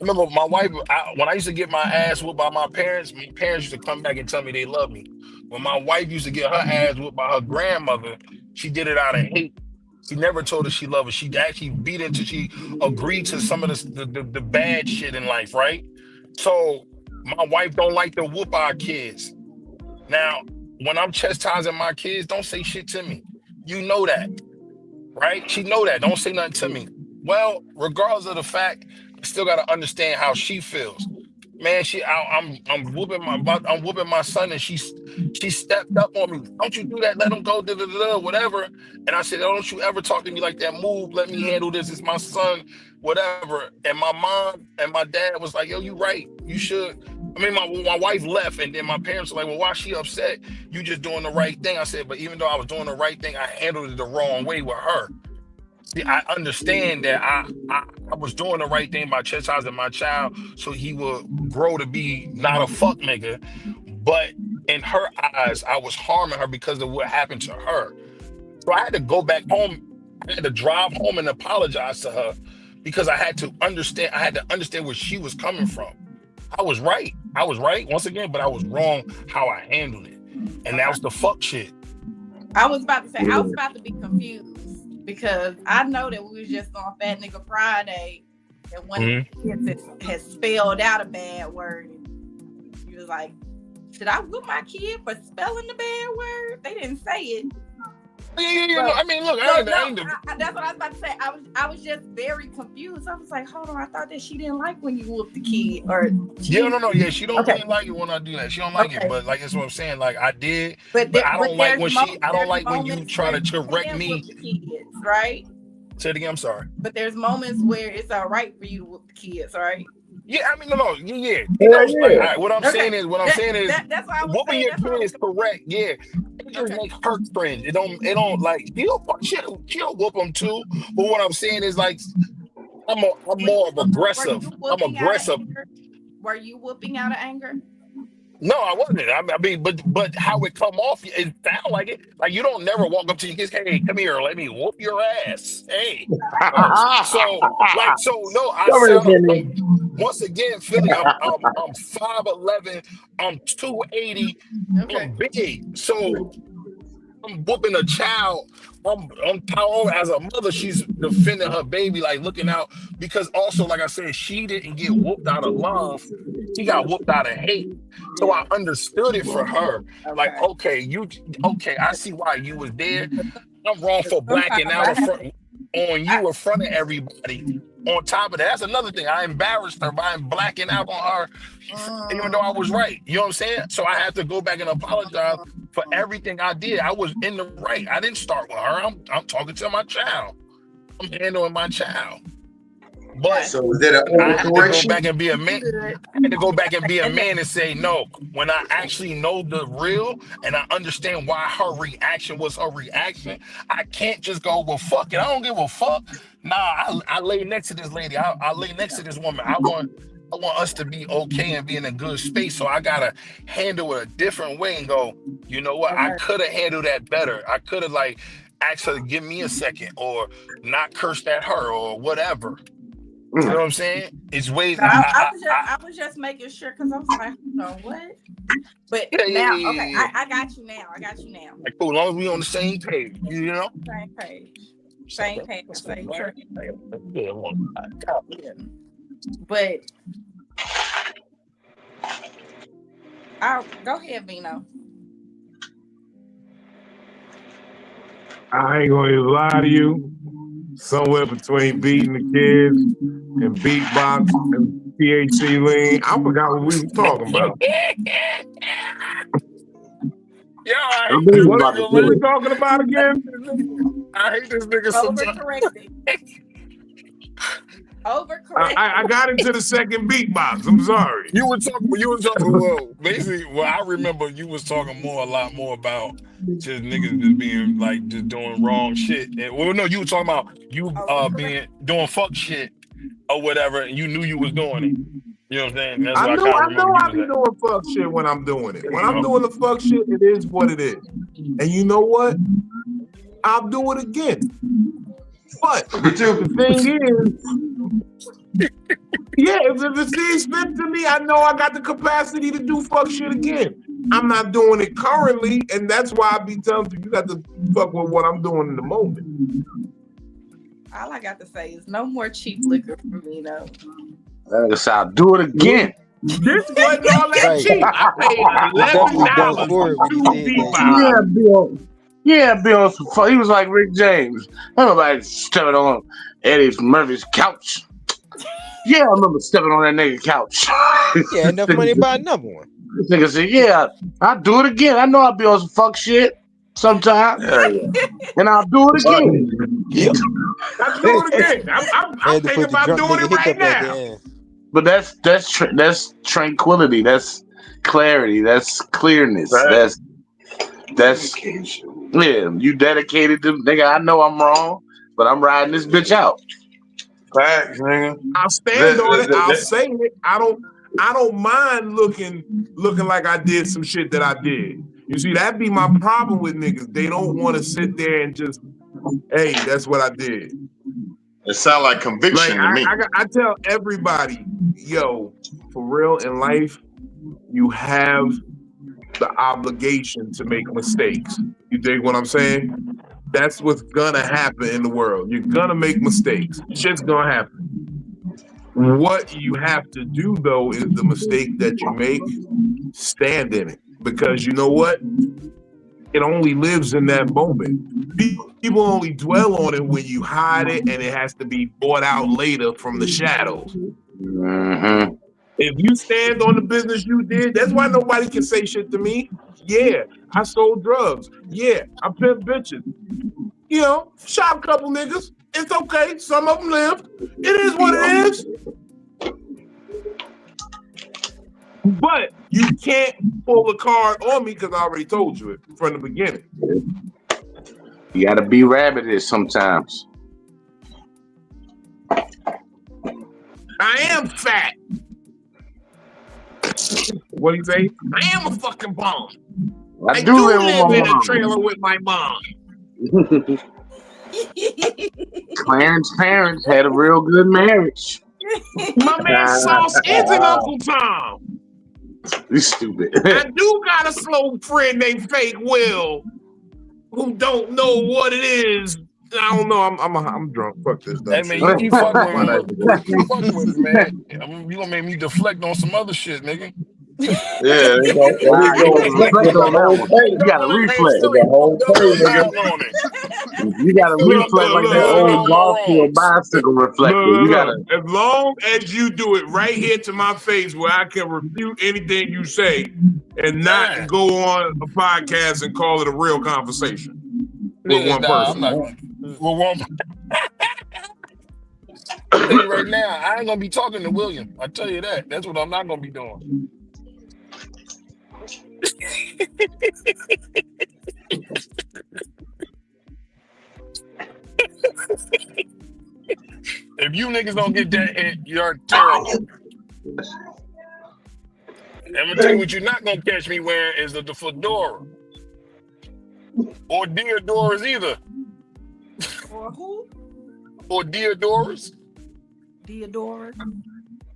Remember, my wife, when I used to get my ass whooped by my parents used to come back and tell me they love me. When my wife used to get her ass whooped by her grandmother, she did it out of hate. She never told her she loved her. She actually beat until she agreed to some of the bad shit in life, right? So my wife don't like to whoop our kids. Now, when I'm chastising my kids, don't say shit to me. You know that, right? She know that. Don't say nothing to me. Well, regardless of the fact, I still got to understand how she feels. Man, I'm whooping my son, and she stepped up on me. Don't you do that? Let him go, whatever. And I said, don't you ever talk to me like that. Move, let me handle this. It's my son, whatever. And my mom and my dad was like, yo, you right. You should. I mean, my wife left, and then my parents were like, well, why she upset? You just doing the right thing. I said, but even though I was doing the right thing, I handled it the wrong way with her. See, I understand that I was doing the right thing by chastising my child so he would grow to be not a fuck nigga. But in her eyes, I was harming her because of what happened to her. So I had to go back home. I had to drive home and apologize to her because I had to understand where she was coming from. I was right once again, but I was wrong how I handled it. And that was the fuck shit. I was about to be confused because I know that we was just on Fat Nigga Friday and one of the kids had spelled out a bad word. And he was like, should I whoop my kid for spelling the bad word? They didn't say it. Yeah. I mean, look, that's what I was about to say. I was just very confused. I was like, hold on, I thought that she didn't like when you whooped the kid. Or she don't really like it when I do that. She don't like it, but like that's what I'm saying. Like I did, but I don't like when you try to correct me. Kids, right? Say it again. I'm sorry. But there's moments where it's all right for you to whoop the kids, right? Yeah, I mean, no, yeah. Like, what I'm saying is, that's why I was whooping your kid is correct. Yeah, it just makes her cringe. It don't like she'll whoop them too. But what I'm saying is like, I'm more of aggressive. I'm aggressive. Were you whooping out of anger? No, I wasn't. I mean, but how it come off, it sound like it. Like you don't never walk up to your kids, hey, come here, let me whoop your ass. Hey. Once again, Philly, I'm 5'11", I'm 280, I'm big. So I'm whooping a child. I'm powerful as a mother. She's defending her baby, like looking out. Because also, like I said, she didn't get whooped out of love. She got whooped out of hate. So I understood it for her. Like, okay, I see why you was there. I'm wrong for blacking out on you in front of everybody. On top of that, that's another thing. I embarrassed her by blacking out on her, even though I was right. You know what I'm saying? So I had to go back and apologize for everything I did. I was in the right. I didn't start with her. I'm talking to my child. I'm handling my child. But so is that an I had to go overcorrection? back and be a man. I had to go back and be a man and say no. When I actually know the real and I understand why her reaction was her reaction, I can't just go, well, fuck it. I don't give a fuck. Nah, I lay next to this lady. I lay next to this woman. I want us to be okay and be in a good space. So I gotta handle it a different way and go, you know what? I could have handled that better. I could have like asked her to give me a second or not cursed at her or whatever. You know what I'm saying? It's ways. I was just making sure because I was like, hold on, what? But now, okay, I got you now. Like, cool, as long as we on the same page, you know? Same page. But I'll go ahead, Vino. I ain't gonna even lie to you. Somewhere between beating the kids and beatbox and THC lean, I forgot what we were talking about. Yeah, I hate this what nigga. What we talking about again? I hate this nigga sometimes. Overcorrecting. I got into the second beatbox. I'm sorry. You were talking. Well, basically, I remember you was talking a lot more about just niggas just being like just doing wrong shit. And, well, no, you were talking about you doing fuck shit or whatever, and you knew you was doing it. You know what I'm saying? That's I know I be doing fuck shit when I'm doing it. When I'm doing the fuck shit, it is what it is. And you know what? I'll do it again. But the thing is, yeah, if the seems fit to me, I know I got the capacity to do fuck shit again. I'm not doing it currently, and that's why I be telling you, you got to fuck with what I'm doing in the moment. All I got to say is no more cheap liquor for me, though. I'll do it again. This wasn't all that cheap. I paid $11. Yeah, Bill. He was like Rick James. Nobody stepping on Eddie Murphy's couch. Yeah, I remember stepping on that nigga couch. Yeah, enough money to buy another one. This nigga said, yeah, I'll do it again. I know I'll be on some fuck shit sometime. And I'll do it again. Yeah. I'm doing it again. I'm Had to thinking put the about drunk doing nigga it right hiccup at the now. end. But that's tranquility. That's clarity. That's clearness. Right. That's yeah. You dedicated to nigga. I know I'm wrong, but I'm riding this bitch out. Facts, nigga. I'll stand on it. I'll say it. I don't mind looking like I did some shit that I did. You see, that'd be my problem with niggas. They don't want to sit there and just, hey, that's what I did. It sounds like conviction to me. I tell everybody, yo, for real in life, you have the obligation to make mistakes. You dig what I'm saying? That's what's gonna happen in the world. You're gonna make mistakes. Shit's gonna happen. What you have to do though is the mistake that you make, stand in it. Because you know what? It only lives in that moment. People only dwell on it when you hide it and it has to be brought out later from the shadows. Mm-hmm. If you stand on the business you did, that's why nobody can say shit to me. Yeah, I sold drugs. Yeah, I pimped bitches. You know, shot a couple niggas. It's okay. Some of them lived. It is what it is. But you can't pull a card on me because I already told you it from the beginning. You gotta be rabbitish sometimes. I am fat. What do you say? I am a fucking bum. I do live in a trailer with my mom. Clarence parents had a real good marriage. My man Sauce is an Uncle Tom. You stupid. I do got a slow friend named Fake Will who don't know what it is. I don't know. I'm drunk. Fuck this. Hey man, you keep fucking with me. You keep fucking with me, man. You gonna make me deflect on some other shit, nigga. Yeah, you got a reflex. You got a reflex like that old golf to a bicycle reflector. You gotta. As long as you do it right here to my face, where I can refute anything you say, and not go on a podcast and call it a real conversation with one person. I'm not. With one. I'll tell you right now, I ain't gonna be talking to William. I tell you that. That's what I'm not gonna be doing. If you niggas don't get that hit, you're terrible. I'm gonna tell you what you're not gonna catch me wearing is the fedora. Or Deodoras either. Or who? Or Deodoras. Deodora.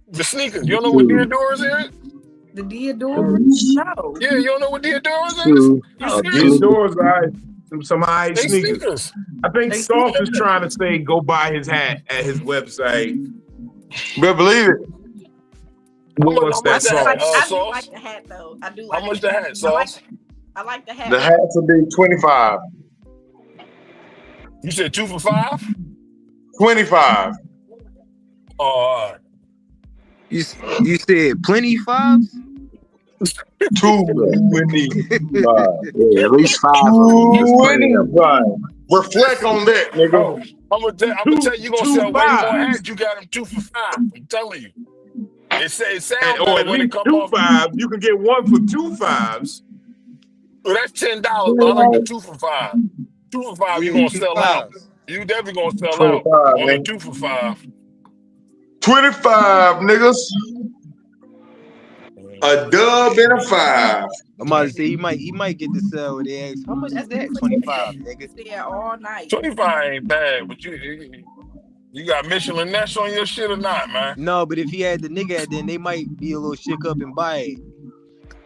The sneakers. You don't know what Deodoras is? The Deodora? No. Yeah, you don't know what Deodoras is? Deodoras are some high They sneakers. I think Sauce is trying to say go buy his hat at his website. Better believe it. What's that Sauce? I do like the hat though. I do like How much the hat, Sauce? I like the hat. The hats will be 25. You said 2 for $5? 25. Oh, all right. You said plenty fives? 225. Yeah, at least 5. 225. Reflect on that, nigga. I'm gonna tell you, gonna sell way more hats. You got them 2 for $5. I'm telling you. It sounds Or better at when it least come 2 off. 5s. You can get one for 2 5s. Well, that's $10. But I like the 2 for $5. 2 for $5, you gonna sell out. You definitely gonna sell out. Only man. 2 for $5. 25, niggas. A dub and a 5. I'm about to say he might get the sell with the eggs. How much is that? 25, nigga. There all night. 25 ain't bad, but you got Michelin Ness on your shit or not, man? No, but if he had the nigga, then they might be a little shook up and buy it.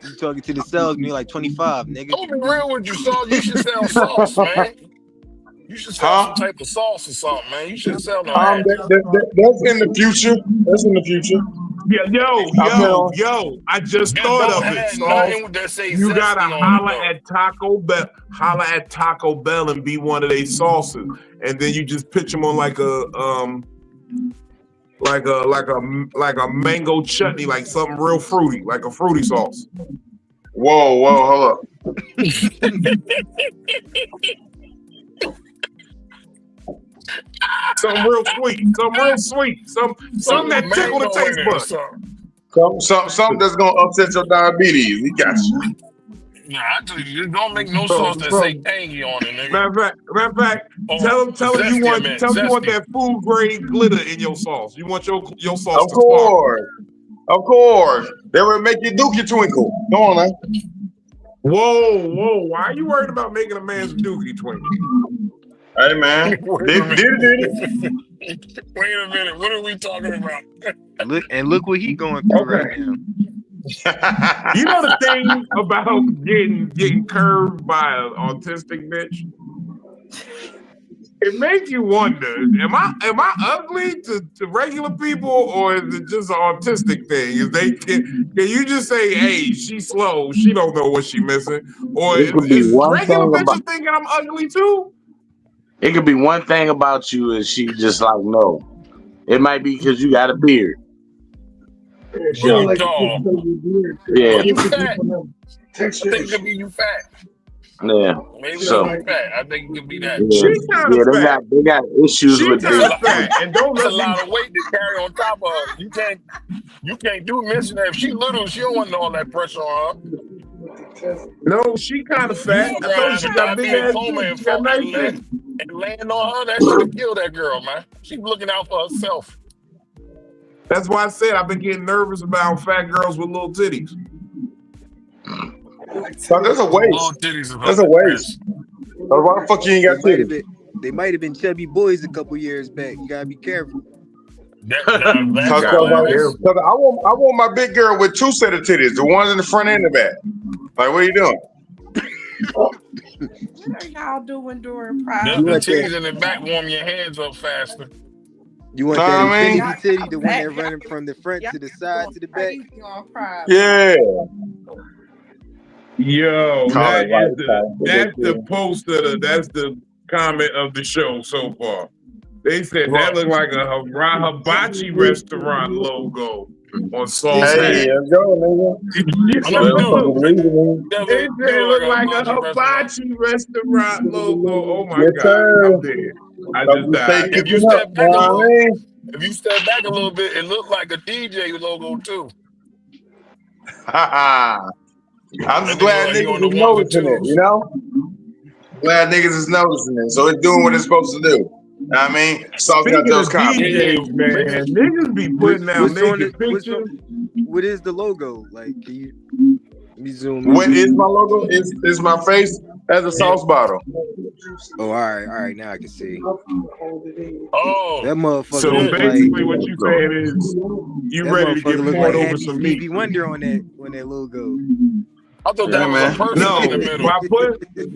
You talking to the salesman like 25, nigga. I'm gonna be real with you, Sauce. You should sell sauce, man. You should sell some type of sauce or something, man. You shouldn't sell no hats. That's in the future. That's in the future. Yeah, yo! I just thought of it, Sauce. You gotta holler at Taco Bell. Holler at Taco Bell and be one of their sauces, and then you just pitch them on like a like a mango chutney, like something real fruity, like a fruity sauce. Whoa, hold up. Something real sweet, something that tickle the taste bud. Something that's gonna upset your diabetes. He got you. Nah, I tell you, just don't make no sauce that say tangy on it, nigga. Matter of fact, tell him you want that food grade glitter in your sauce. You want your sauce Of to sparkle. Of course. They would make your dookie twinkle. Come on, man. Whoa! Why are you worried about making a man's dookie twinkle? Hey, man. Did it? Wait a minute. What are we talking about? Look what he going through right now. You know the thing about getting curved by an autistic bitch? It makes you wonder, am I ugly to regular people, or is it just an autistic thing? Is can you just say, hey, she's slow, she don't know what she missing? Or is regular bitches thinking I'm ugly too? It could be one thing about you and she just like, no. It might be because you got a beard. You tall. Yeah. You fat. I think it could be you fat. Yeah. Maybe so, you fat. I think it could be that. Yeah, they got issues with this. And don't That's a lot of weight to carry on top of her. You can't do mention that. If she little, she don't want all that pressure on her. No, she kind of fat. I told you she got big ass and she got nice land on her, that should have killed that girl, man. She's looking out for herself. That's why I said I've been getting nervous about fat girls with little titties. So there's a waste. There's a waste. Why the fuck you ain't got titties? They might have been chubby boys a couple years back. You gotta be careful. I want my big girl with two set of titties, the ones in the front and the back. Like, what are you doing? What are y'all doing during Pride? The titties in the back warm your hands up faster. You want that infinity titty, the one that running from the front to the side to the back? Yeah. Yo, that's the poster. That's the comment of the show so far. They said that looked like a hibachi restaurant logo on Sauce. Hey, let's go, nigga. It looked like a hibachi restaurant logo. Oh my God, I'm dead. I just died. If you step back a little bit, it looked like a DJ logo too. I'm just glad niggas is noticing it, you know? Glad niggas is noticing it. So it's doing what it's supposed to do. You know what I mean? Sauce got those comments. Man, niggas be putting out naked pictures. What is the logo? Like, can you zoom in? What is my logo? Is my face as a sauce bottle. Oh, all right, now I can see. Oh, that motherfucker. So basically, what you saying is you ready to get poured over some meat. Stevie Wonder on that logo. I thought that was a person in the middle.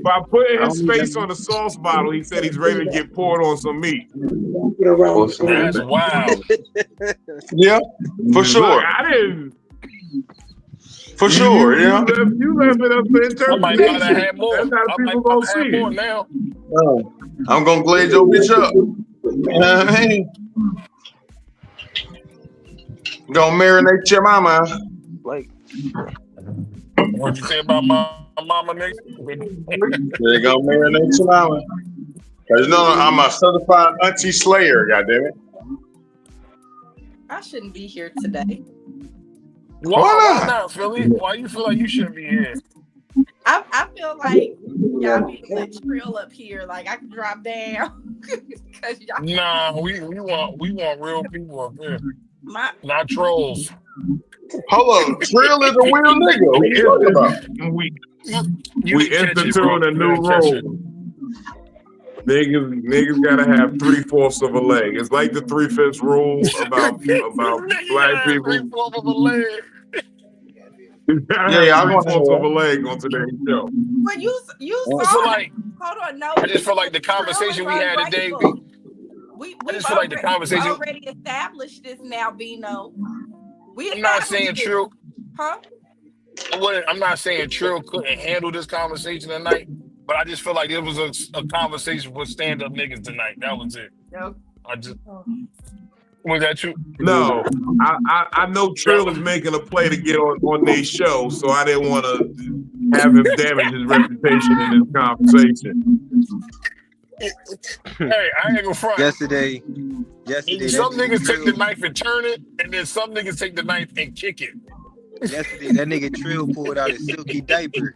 By putting his face on the sauce bottle, he said he's ready to get poured on some meat. That's wild. Yeah, for sure. Look, I didn't. For sure, you left it up to interpretation. I might not have had more. That's how people gonna see it. Now. I'm gonna glaze your bitch up. You know what I mean? Gonna marinate your mama. Like, what'd you say about my mama, nigga? They're gonna marinate your mama. Cause I'm a certified auntie slayer. Goddammit. I shouldn't be here today. Why not, Philly? Why you feel like you shouldn't be here? I feel like y'all need to let Trill up here. Like I can drop down. Nah, we want real people up here. Not trolls. Hold on, Trill is a real nigga. What you talking about? We instituted a new rule. Niggas gotta have 3/4 of a leg. It's like the 3/5 rule about black people. 3/4 of a leg. Yeah, I want 3/4 of a leg on today's show. But you saw like, hold on, no. I just feel like the conversation we had today. We just feel like the conversation already established this now, Bino. I'm not saying Trill. Huh? I'm not saying Trill couldn't handle this conversation tonight, but I just feel like it was a conversation with stand-up niggas tonight. That was it. Yep. Was that you? No, I know Trill is making a play to get on their show, so I didn't want to have him damage his reputation in this conversation. Hey, I ain't gonna front. Yesterday, And that some nigga niggas take the Trill, knife and turn it, and then some niggas take the knife and kick it. yesterday that nigga Trill pulled out a silky diaper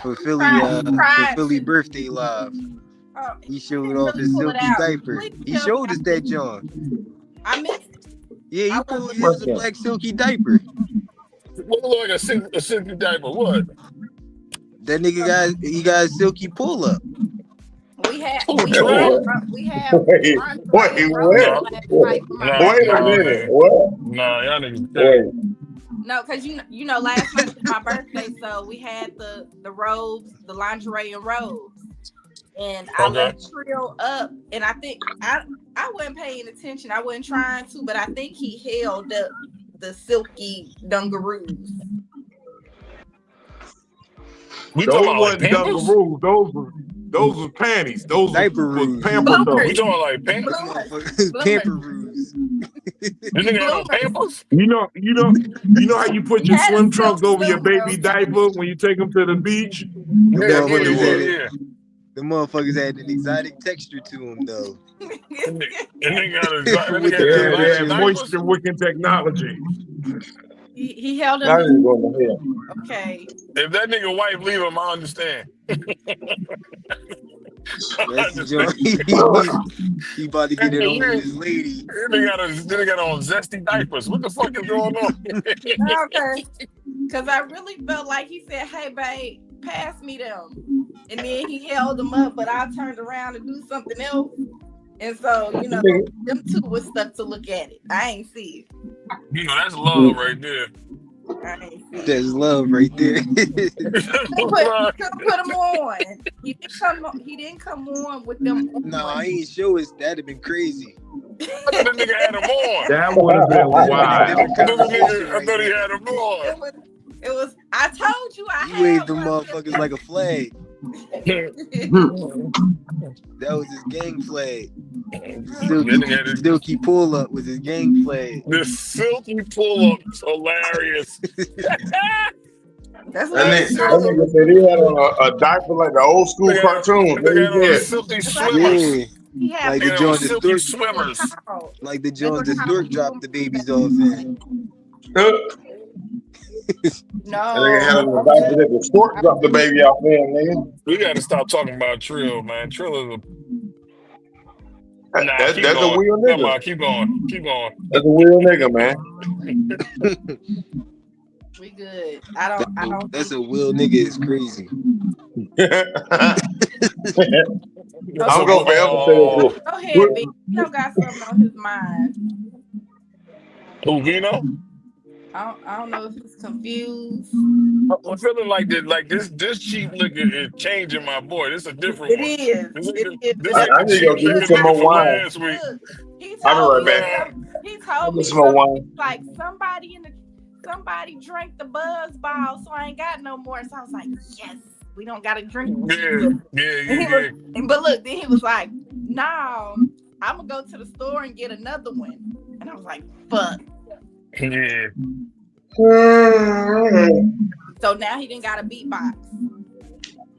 for Philly birthday live. Oh, He showed didn't off really his pull it silky out. diaper. Please He tell showed me us that John. I missed it. Yeah, I you pulled wasn't it was a black silky diaper. What look like a silky diaper? What? That nigga got a silky pull up. We had Oh, Trill? Wait, what? No, Wait a minute. nigga. What? Nah, y'all niggas Wait. No, because you know last night was my birthday, so we had the robes, the lingerie and robes. And I let Trill up, and I think I wasn't paying attention. I wasn't trying to, but I think he held up the silky dungaroos. We Those talking about like wasn't Pampers? dungaroos. Those was panties. Those was Diaperoos. Pampers. We talking like Pampers? Pamperoos. You nigga had no Pampers? You know how you put your swim trunks over your baby diaper when you take them to the beach? That's what it was. Yeah. The motherfuckers had an exotic texture to them, though. And they got a They had moisture wicking technology. He held Now them. you going to hell. Okay. If that nigga wife leave him, I understand. That's the joint. He about to get it on with his lady. They got on zesty diapers. What the fuck is going on? Okay. Because I really felt like he said, "Hey, babe, pass me them," and then he held them up, but I turned around and do something else. And so, them two was stuck to look at it. I ain't see it. That's love right there. I ain't see it. That's love right there. He couldn't put them on. He didn't come on with them on. No, I ain't sure it's that'd have been crazy. That nigga had them on. That would have been wild. I thought he had them on. It was. I told you I You had waved them one. motherfuckers like a flag. That was his gang flag. The silky pull up was his gang flag. The silky pull up is hilarious. That's what That nigga said he had on a diaper like the old school cartoon. They had on silky swimmers. Yeah. Like the joint the silky stork swimmers. Like the joint the stork dropped the babies off in. No. That nigga had on a diaper that the stork dropped the baby off in, nigga. We got to stop talking about Trill, man. Trill is That's keep a going. real Come nigga. on, keep going. That's a real nigga, man. We good. I don't. That's a will nigga is crazy. I'm going to forever say this. Go ahead, B. Vino got something on his mind. Who, Vino? I don't know if he's confused. I'm feeling like this cheap liquor is changing my boy. This is a different one. It is. This It is. I need to go give me some more wine. Last week. He I'll be told right me. back. He told me Some more wine. like somebody drank the buzz ball, so I ain't got no more. So I was like, yes, we don't gotta drink. Yeah. But look, then he was like, no, I'm gonna go to the store and get another one. And I was like, fuck. Yeah. So now he didn't got a beatbox.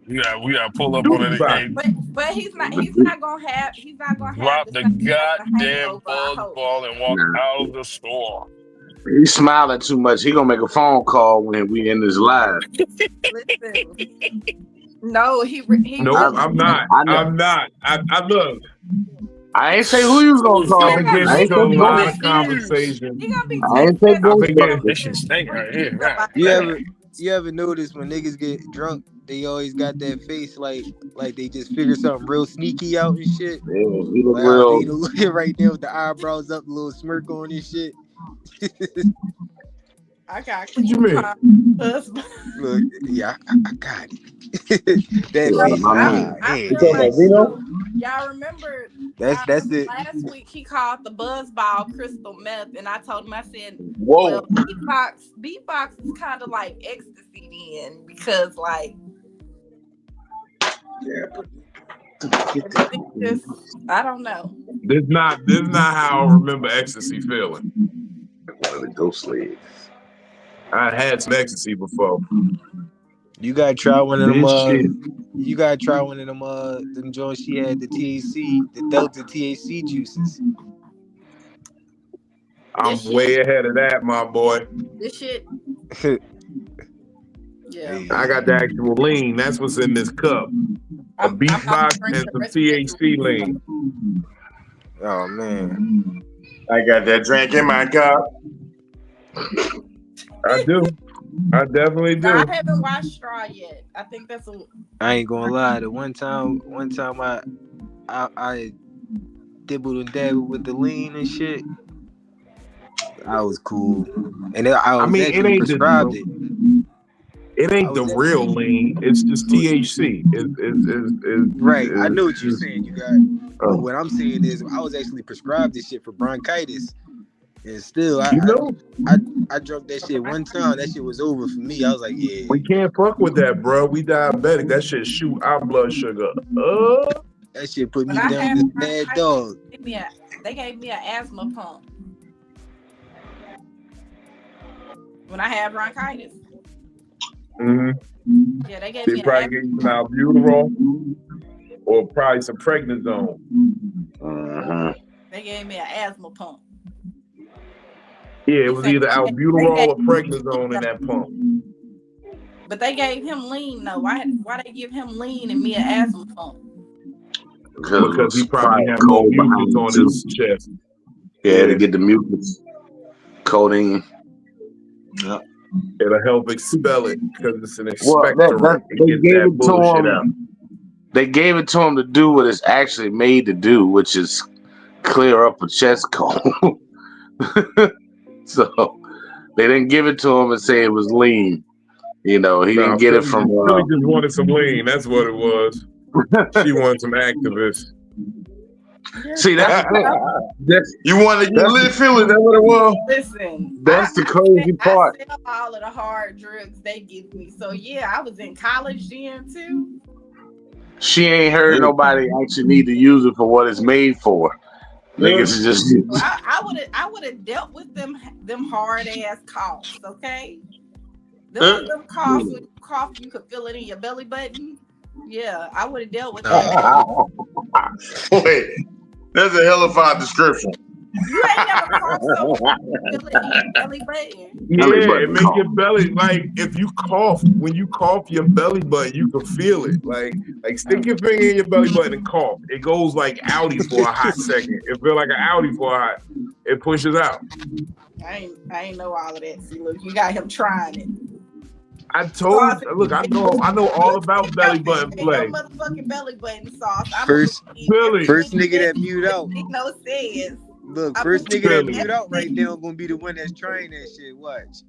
We gotta pull up on it. But he's not gonna have Drop the goddamn buzz ball and walk out of the store. He's smiling too much. He gonna make a phone call when we in this live. Listen. No, No, I'm not. I'm not. I look. I ain't say who you was gonna call. I begin to show a lot of conversation. I ain't say This shit stink right You here. ever notice when niggas get drunk, they always got that face like they just figure something real sneaky out and shit. Yeah, he look like real. they looking right there with the eyebrows up, a little smirk on and shit. I got what you mean? Look, yeah, I got it. That face, y'all remember? That's it. Last week he called the buzz ball crystal meth, and I told him, I said, "Whoa, well, beatbox is kind of like ecstasy then, because like, I don't know." This not how I remember ecstasy feeling. One of the ghost legs. I had some ecstasy before. You gotta try one of them. This shit. You gotta try one of them. Them joints she had the THC, the Delta THC juices. I'm This shit- way ahead of that, my boy. This shit. Yeah. I got the actual lean. That's what's in this cup. A I'm beatbox about to drink and the some rest of this. THC lean. Oh man, I got that drink in my cup. I do. I definitely do. I haven't watched Straw yet. I think that's a. I ain't gonna lie. The one time I dibbled and dabbled with the lean and shit. I was cool, and I was mean, it actually ain't prescribed it. It ain't the real lean. It's just THC. Right. I know what you're saying. You got. But what I'm saying is, I was actually prescribed this shit for bronchitis, and still, I drunk that shit one time. That shit was over for me. I was like, yeah. We can't fuck with that, bro. We diabetic. That shit shoot our blood sugar. That shit put me When I down had as bad dog. They gave me an asthma pump when I had bronchitis. Mm-hmm. Yeah, they gave They me an probably gave you some albuterol or probably some prednisone. They gave me an asthma pump. Yeah, it was either albuterol or prednisone in that pump. But they gave him lean though. Why they give him lean and me an asthma pump? Because he probably had more mucus on his chest. Yeah, to get the mucus coating. Yeah. It'll help expel it because it's an Well, expectorant. they gave it to him. They gave it to him to do what it's actually made to do, which is clear up a chest cold. So they didn't give it to him and say it was lean. You know, he didn't get it from. Philly just wanted some lean. That's what it was. She wanted some activists. See, that's you want to live feeling. That's what it was. Listen, that's the crazy part. I sell all of the hard drugs they give me. So yeah, I was in college then too. She ain't heard nobody actually need to use it for what it's made for. Niggas is just. I would have dealt with them hard ass coughs. Okay, them coughs when you cough, you could feel it in your belly button. Yeah, I would have dealt with that. Wait, that's a hellified description. You ain't never coughed so feel it in your belly button. Yeah, it make your belly like if you cough, when you cough your belly button, you can feel it. Like stick your finger in your belly button and cough. It goes like outie for a hot second. It feel like an outie for a hot. It pushes out. I ain't know all of that. See, look, you got him trying it. I told you, look, I know all about belly button play. Motherfucking belly button sauce. First nigga that mute out. No sense. Look, first nigga that mute out right now gonna be the one that's trying that shit. Watch.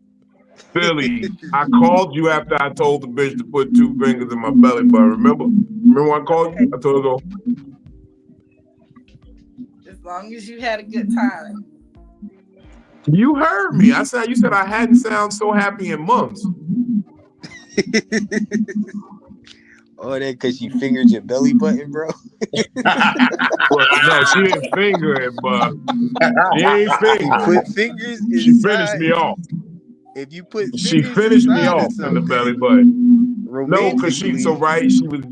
Philly, I called you after I told the bitch to put 2 fingers in my belly button. Remember when I called you? I told her to go. As long as you had a good time. You heard me. You said I hadn't sounded so happy in months. Oh, that because she fingered your belly button, bro? Well, no, she didn't finger it, but she ain't finger. Put fingers inside. She finished me off. If you put she finished me off in the belly button. No, because she was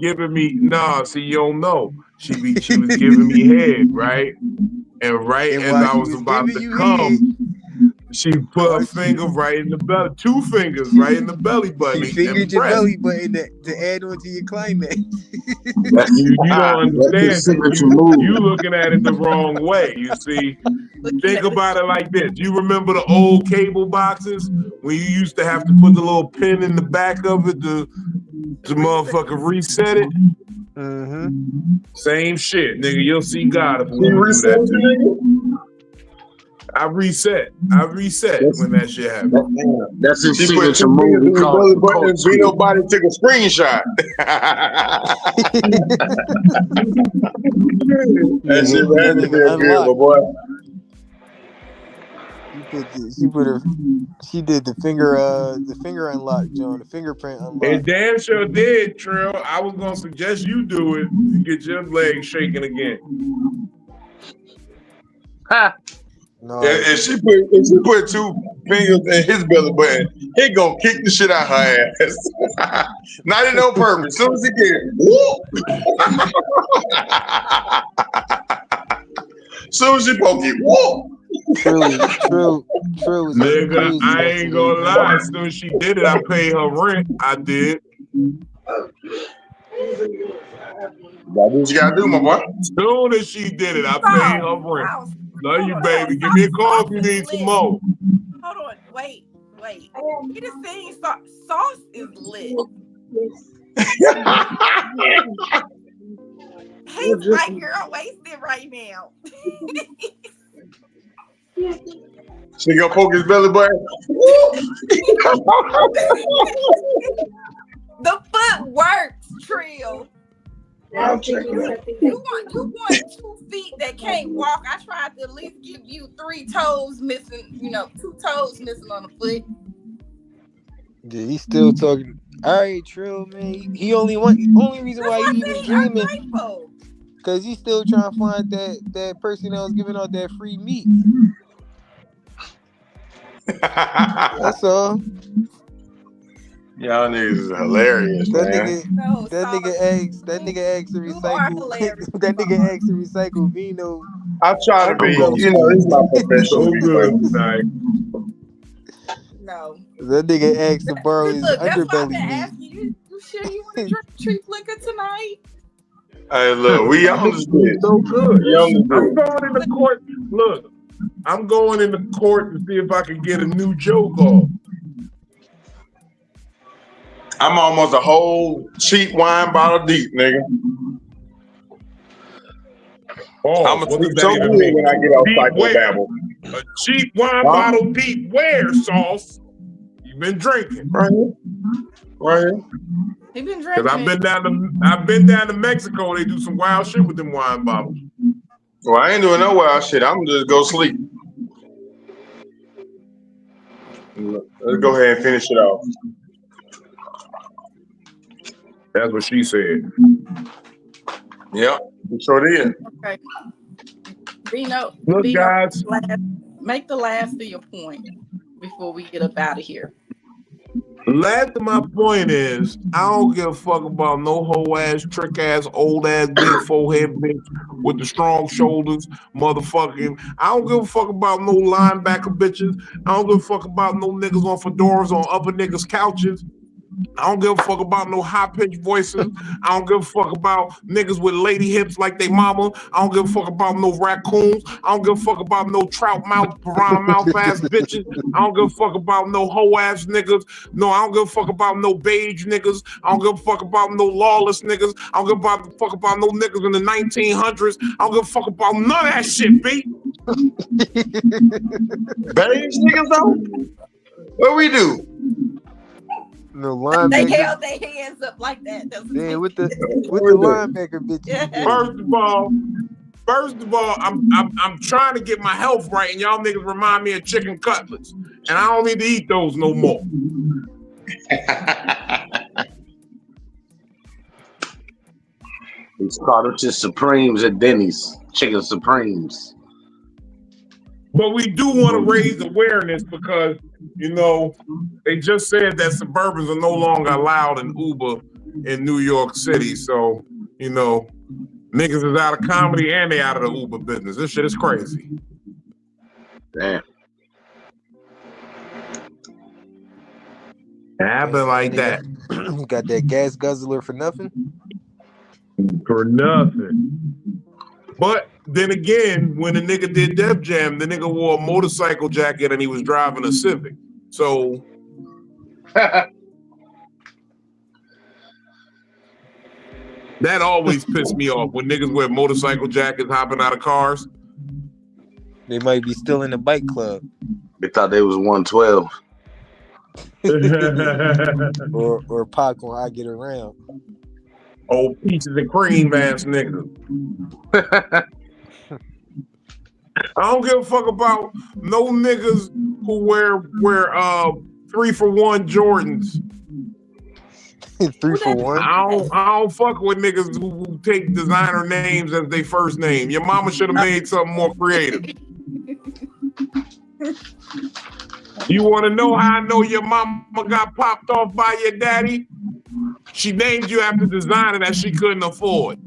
giving me you don't know. She was giving me head, right? And as I was about to come, she put her finger right in the belly, 2 fingers right in the belly button. She fingered your belly button to add on to your climax. You don't understand. You looking at it the wrong way. You see, think about it like this. You remember the old cable boxes when you used to have to put the little pin in the back of it to motherfucker reset it? Mm-hmm. Same shit, nigga. You'll see God if we do that to you. I reset when that shit happened. That's a signature move. Vito body took a screenshot. That shit had to feel good, my boy. She did the finger unlock, John, the fingerprint unlock. It damn sure did, Trill. I was gonna suggest you do it to get your legs shaking again. Ha! No, If she put two fingers in his belly button, he gonna kick the shit out her ass. Not in no purpose. As soon as he get it, soon as she poke it, whoop. True was acting Nigga, crazy I ain't yesterday, gonna man. lie. As soon as she did it, I paid her rent. I did. That's what you gotta do, my boy. As soon as she did it, I paid her rent. Sauce. Love you, Hold baby. on. Give me a call Sauce if you is need some lit. more. Hold on. Wait. He just saying sauce is lit. He's white girl wasted right now. She gonna poke his belly button. The foot works, Trill. You want 2 feet that can't walk. I tried to at least give you 3 toes missing, 2 toes missing on the foot. Yeah, he's still talking. All right, Trill, man. He only reason why he even dreaming, because he's still trying to find that person that was giving out that free meat. That's all. Y'all niggas is hilarious, That man. nigga asked to recycle. That nigga asked to recycle Vino. I try to be, it's my profession. So good tonight. No. That nigga asked to borrow his Look, that's why I've underbelly been meat. asking you. You sure you want to drink cheap liquor tonight? Hey, look, we understood. So good. We understood. I'm going in the court. Look, I'm going in the court to see if I can get a new joke off. I'm almost a whole cheap wine bottle deep, nigga. Oh, I'm what gonna does sleep that so even good mean? when I get off Deep Psycho-Babble. A cheap wine bottle deep where, Sauce? You been drinking? Right here. He been Because drinking. I've been down to Mexico. They do some wild shit with them wine bottles. Well, I ain't doing no wild shit. I'm just go sleep. Let's go ahead and finish it off. That's what she said. Yep, it sure did. Okay. Vino, guys. make the last of your point before we get up out of here. Last of my point is, I don't give a fuck about no hoe ass, trick ass, old ass, big forehead bitch with the strong shoulders, motherfucking. I don't give a fuck about no linebacker bitches. I don't give a fuck about no niggas on fedoras on other niggas' couches. I don't give a fuck about no high-pitched voices. I don't give a fuck about niggas with lady hips like they mama. I don't give a fuck about no raccoons. I don't give a fuck about no trout mouth, piranha mouth ass bitches. I don't give a fuck about no hoe ass niggas. No, I don't give a fuck about no beige niggas. I don't give a fuck about no lawless niggas. I don't give a fuck about no niggas in the 1900s. I don't give a fuck about none of that shit, B. Beige niggas though? What we do? No They linebacker. held their hands up like that. Yeah, with the linebacker bitch. Yeah. First of all, I'm trying to get my health right, and y'all niggas remind me of chicken cutlets, and I don't need to eat those no more. It's called just Supremes at Denny's. Chicken Supremes. But we do want to raise awareness because, they just said that Suburbans are no longer allowed in Uber in New York City. So, niggas is out of comedy and they out of the Uber business. This shit is crazy. Damn. Happen like that. Got that gas guzzler for nothing? For nothing. But then again, when the nigga did Def Jam, the nigga wore a motorcycle jacket and he was driving a Civic. So that always pissed me off when niggas wear motorcycle jackets hopping out of cars. They might be still in the bike club. They thought they was 112. or popcorn, I get around. Old peaches and cream ass niggas. I don't give a fuck about no niggas who wear 3-for-1 Jordans. 3 for 1. I don't fuck with niggas who take designer names as their first name. Your mama should have made something more creative. You want to know how I know your mama got popped off by your daddy? She named you after designer that she couldn't afford.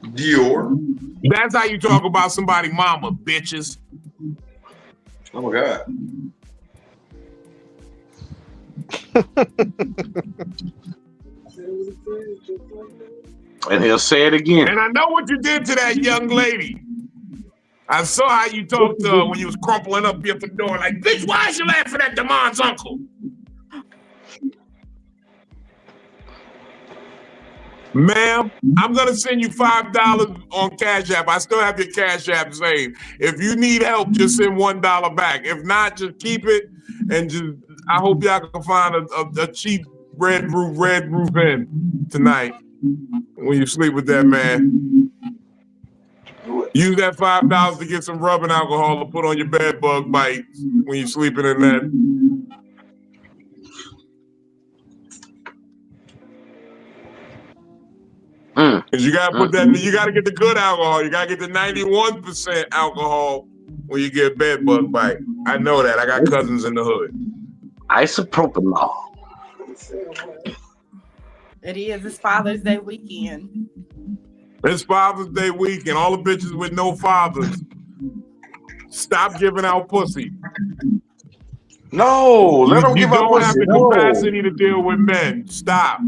Dior. That's how you talk about somebody mama, bitches. Oh my God. And he'll say it again. And I know what you did to that young lady. I saw how you talked to her when you was crumpling up your fedora like, bitch, why is you laughing at Damon's uncle? Ma'am, I'm going to send you $5 on Cash App. I still have your Cash App saved. If you need help, just send $1 back. If not, just keep it. And just, I hope y'all can find a cheap red roof inn tonight when you sleep with that man. Use that $5 to get some rubbing alcohol to put on your bed bug bites when you're sleeping in that. Because you gotta put that, you gotta get the good alcohol. You gotta get the 91% alcohol when you get bed bug bite. I know that. I got cousins in the hood. Isopropyl. It is. It's Father's Day weekend. It's Father's Day weekend. All the bitches with no fathers, stop giving out pussy. No, let them give out pussy. You don't have the capacity to deal with men. Stop.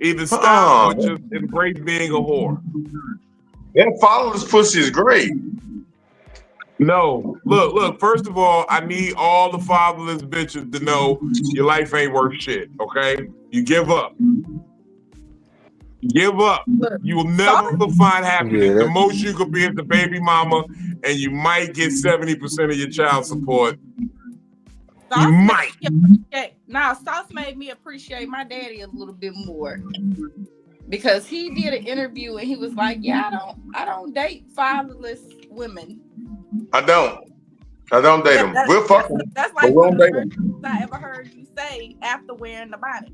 Either stop or just embrace being a whore. That fatherless pussy is great. No, look. First of all, I need all the fatherless bitches to know your life ain't worth shit. Okay, you give up. Give up. You will never find happiness. The most you could be is the baby mama, and you might get 70% of your child support. You might. Now, Sauce made me appreciate my daddy a little bit more because he did an interview and he was like, "Yeah, I don't date fatherless women. I don't date them. We'll fuck them. That's like one of the first things I ever heard you say after wearing the bonnet."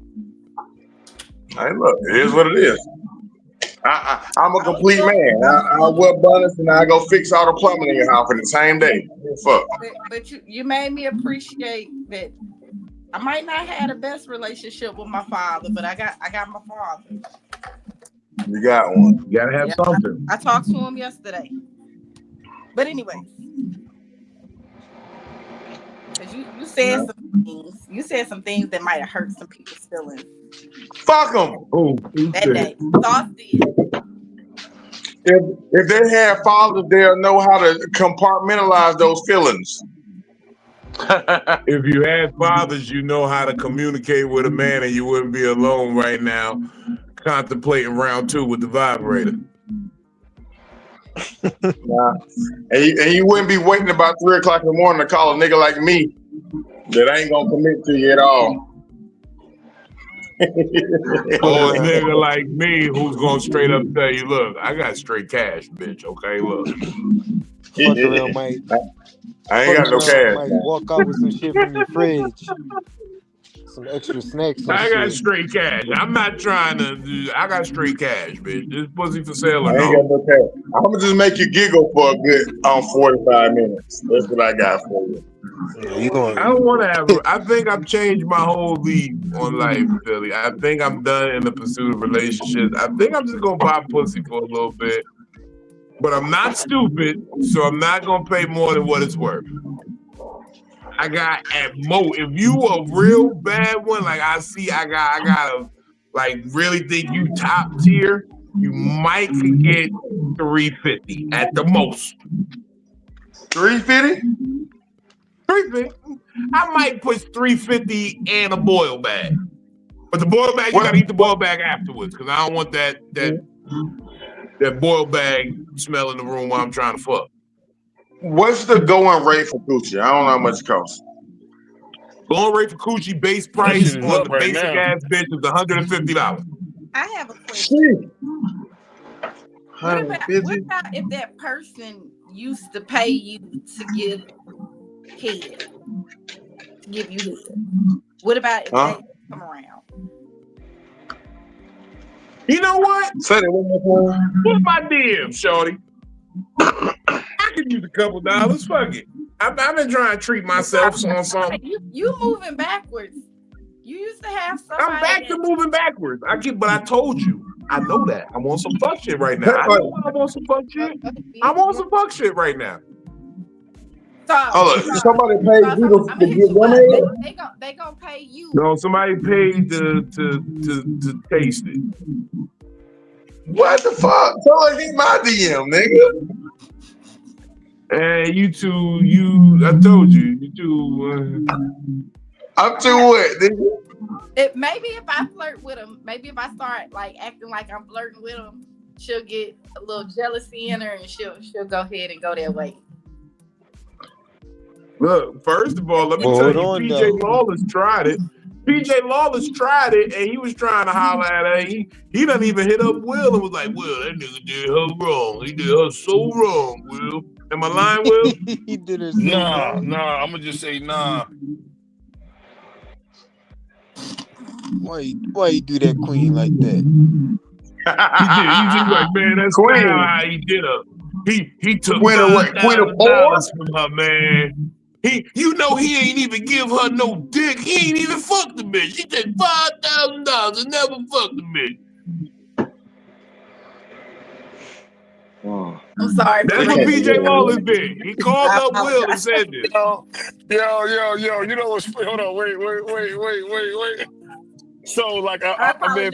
Hey, look, it is what it is. I'm a complete man. I wear bonnets and I go fix all the plumbing in your house in the same day. Fuck. But you made me appreciate that. I might not have the best relationship with my father, but I got my father. You got one. You gotta have something. I talked to him yesterday. But anyway, because you said some things. You said some things that might have hurt some people's feelings. Fuck them. Oh, that day. Sauce did. If they have fathers, they'll know how to compartmentalize those feelings. If you had fathers, you know how to communicate with a man, and you wouldn't be alone right now, contemplating round 2 with the vibrator. And you wouldn't be waiting about 3 o'clock in the morning to call a nigga like me that ain't gonna commit to you at all. Or a nigga like me who's gonna straight up tell you, look, I got straight cash, bitch. Okay, look. Fuck around, Mike. I ain't got no cash. Mike, walk out with some shit from your fridge. Some extra snacks. I got straight cash. I'm not trying to. I got straight cash, bitch. This pussy for sale or I ain't got no cash. I'm gonna just make you giggle for a good 45 minutes. That's what I got for you. I don't want to have. I think I've changed my whole lead on life, Philly. I think I'm done in the pursuit of relationships. I think I'm just gonna buy pussy for a little bit, but I'm not stupid, so I'm not gonna pay more than what it's worth. I got at most. If you a real bad one, like I gotta like really think you top tier. You might could get $350 at the most. $350? $350. I might push $350 and a boil bag. But the boil bag, you gotta eat the boil bag afterwards, because I don't want that boil bag smell in the room while I'm trying to fuck. What's the going rate for coochie? I don't know how much it costs. Going rate for coochie base price on the basic ass bitch is $150. I have a question. What about if that person used to pay you to give head? To give you head? What about if they come around? You know what? Say that one more time. Put my DM, shorty. I can use a couple dollars. Fuck it. I've been trying to treat myself on something. You moving backwards. You used to have somebody. I'm back to moving backwards. But I told you. I know that. I'm on some fuck shit right now. I know I'm on some fuck shit. I'm on some fuck shit right now. Somebody paid you to get one egg? They gonna pay you. No, somebody paid to taste it. What the fuck? Somebody hit my DM, nigga. And you two, I told you, you two. I'm too what, nigga? Maybe if I flirt with him, maybe if I start like acting like I'm flirting with him, she'll get a little jealousy in her, and she'll go ahead and go that way. Look, first of all, let me tell you, PJ Lawless tried it. PJ Lawless tried it, and he was trying to holler at her. He done even hit up Will and was like, Will, that nigga did her wrong. He did her so wrong, Will. Am I lying, Will? He did her so wrong. Nah, I'm going to just say nah. Why you do that queen like that? He just like, man, that's queen. How he did her. He took $5,000 from her, man. You know he ain't even give her no dick. He ain't even fucked the bitch. He took $5,000 and never fucked the bitch. I'm sorry. That's what PJ Lawless did. He called up Will and said this. Yo. You know what's? Hold on. Wait. So like I mean,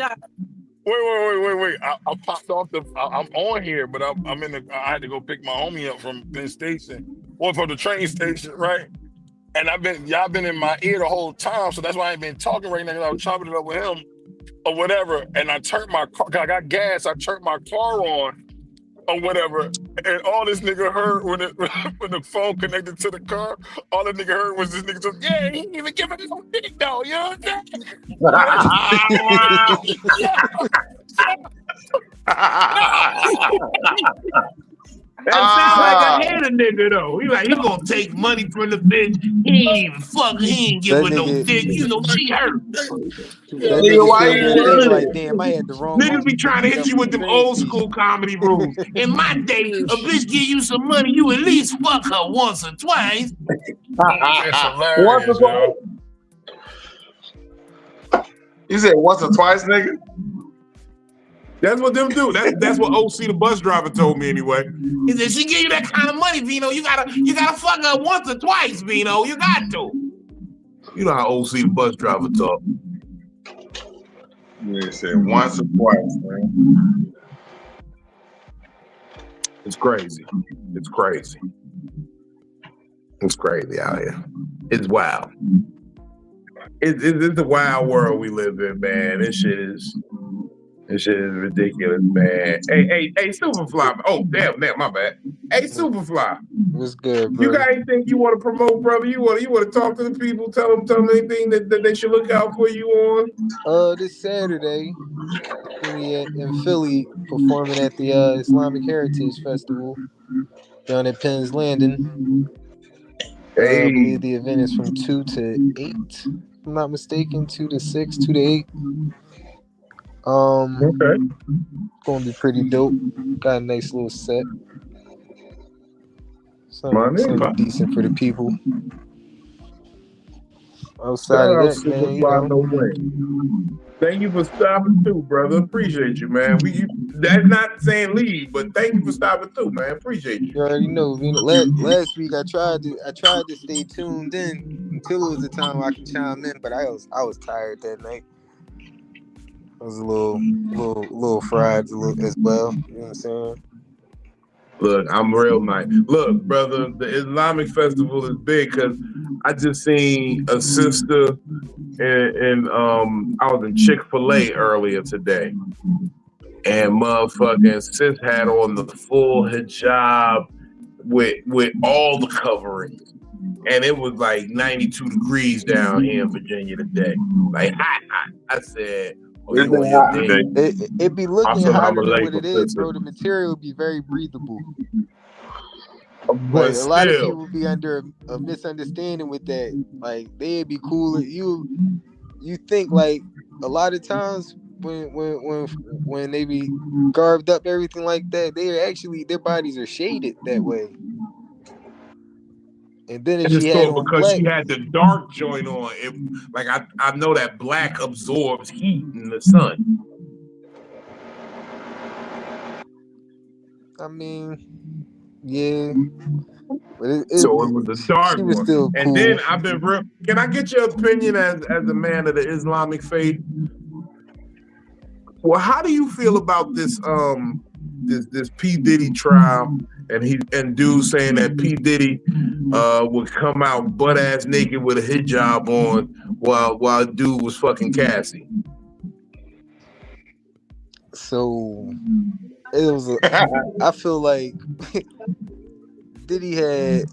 wait. I popped off I'm on here, but I'm in I had to go pick my homie up from Penn Station or from the train station, right? And y'all been in my ear the whole time, so that's why I ain't been talking right now. Cause I was chopping it up with him or whatever. And I turned my car. I got gas. I turned my car on. Or whatever, and all this nigga heard when the phone connected to the car, all the nigga heard was this nigga just, yeah, he ain't even giving no dick though, you know what I'm saying? That sounds like a hater nigga though. He gonna take money from the bitch. He ain't even fuck. He ain't giving no dick. You know she hurt. Like, damn, I had the wrong. Niggas be trying to hit you with them old school comedy rules. In my day, a bitch give you some money, you at least fuck her once or twice. That's hilarious, yo. You said once or twice, nigga? That's what them do. That's what OC the bus driver told me anyway. He said, she give you that kind of money, Vino. You gotta fuck her once or twice, Vino. You got to. You know how OC the bus driver talk. Yeah, said once or twice, man. It's crazy. It's crazy. It's crazy out here. It's wild. It's a wild world we live in, man. This shit is ridiculous, man. Hey, Superfly. Oh, damn, my bad. Hey, Superfly. What's good, bro? You got anything you want to promote, brother? You want to talk to the people? Tell them anything that they should look out for you on? This Saturday, in Philly, performing at the Islamic Heritage Festival down at Penn's Landing. Hey. I believe the event is from 2 to 8. If I'm not mistaken, 2 to 6, 2 to 8. Okay. Gonna be pretty dope. Got a nice little set. Something decent for the people. Outside of that, man, you know. Thank you for stopping through, brother. Appreciate you, man. That's not saying leave, but thank you for stopping through, man. Appreciate you. You already know. Last week I tried to stay tuned in until it was the time I could chime in, but I was tired that night. I was a little fried as well. You know what I'm saying? Look, I'm real nice. Look, brother, the Islamic festival is big because I just seen a sister and I was in Chick-fil-A earlier today. And motherfucking sis had on the full hijab with all the coverings. And it was like 92 degrees down here in Virginia today. Like hot. I said, It be looking hotter than what it is, bro. The material be very breathable. But a lot of people be under a misunderstanding with that. Like they'd be cool. You think like a lot of times when they be carved up, everything like that, their bodies are shaded that way. And then I if she just had thought on because black, she had the dark joint on, it like I know that black absorbs heat in the sun. I mean, yeah, but So it was the dark she was one. still And cool. then I've been real. Can I get your opinion as a man of the Islamic faith? Well, how do you feel about this this P. Diddy trial and dude saying that P. Diddy would come out butt ass naked with a hijab on while dude was fucking Cassie? So it was I feel like Diddy has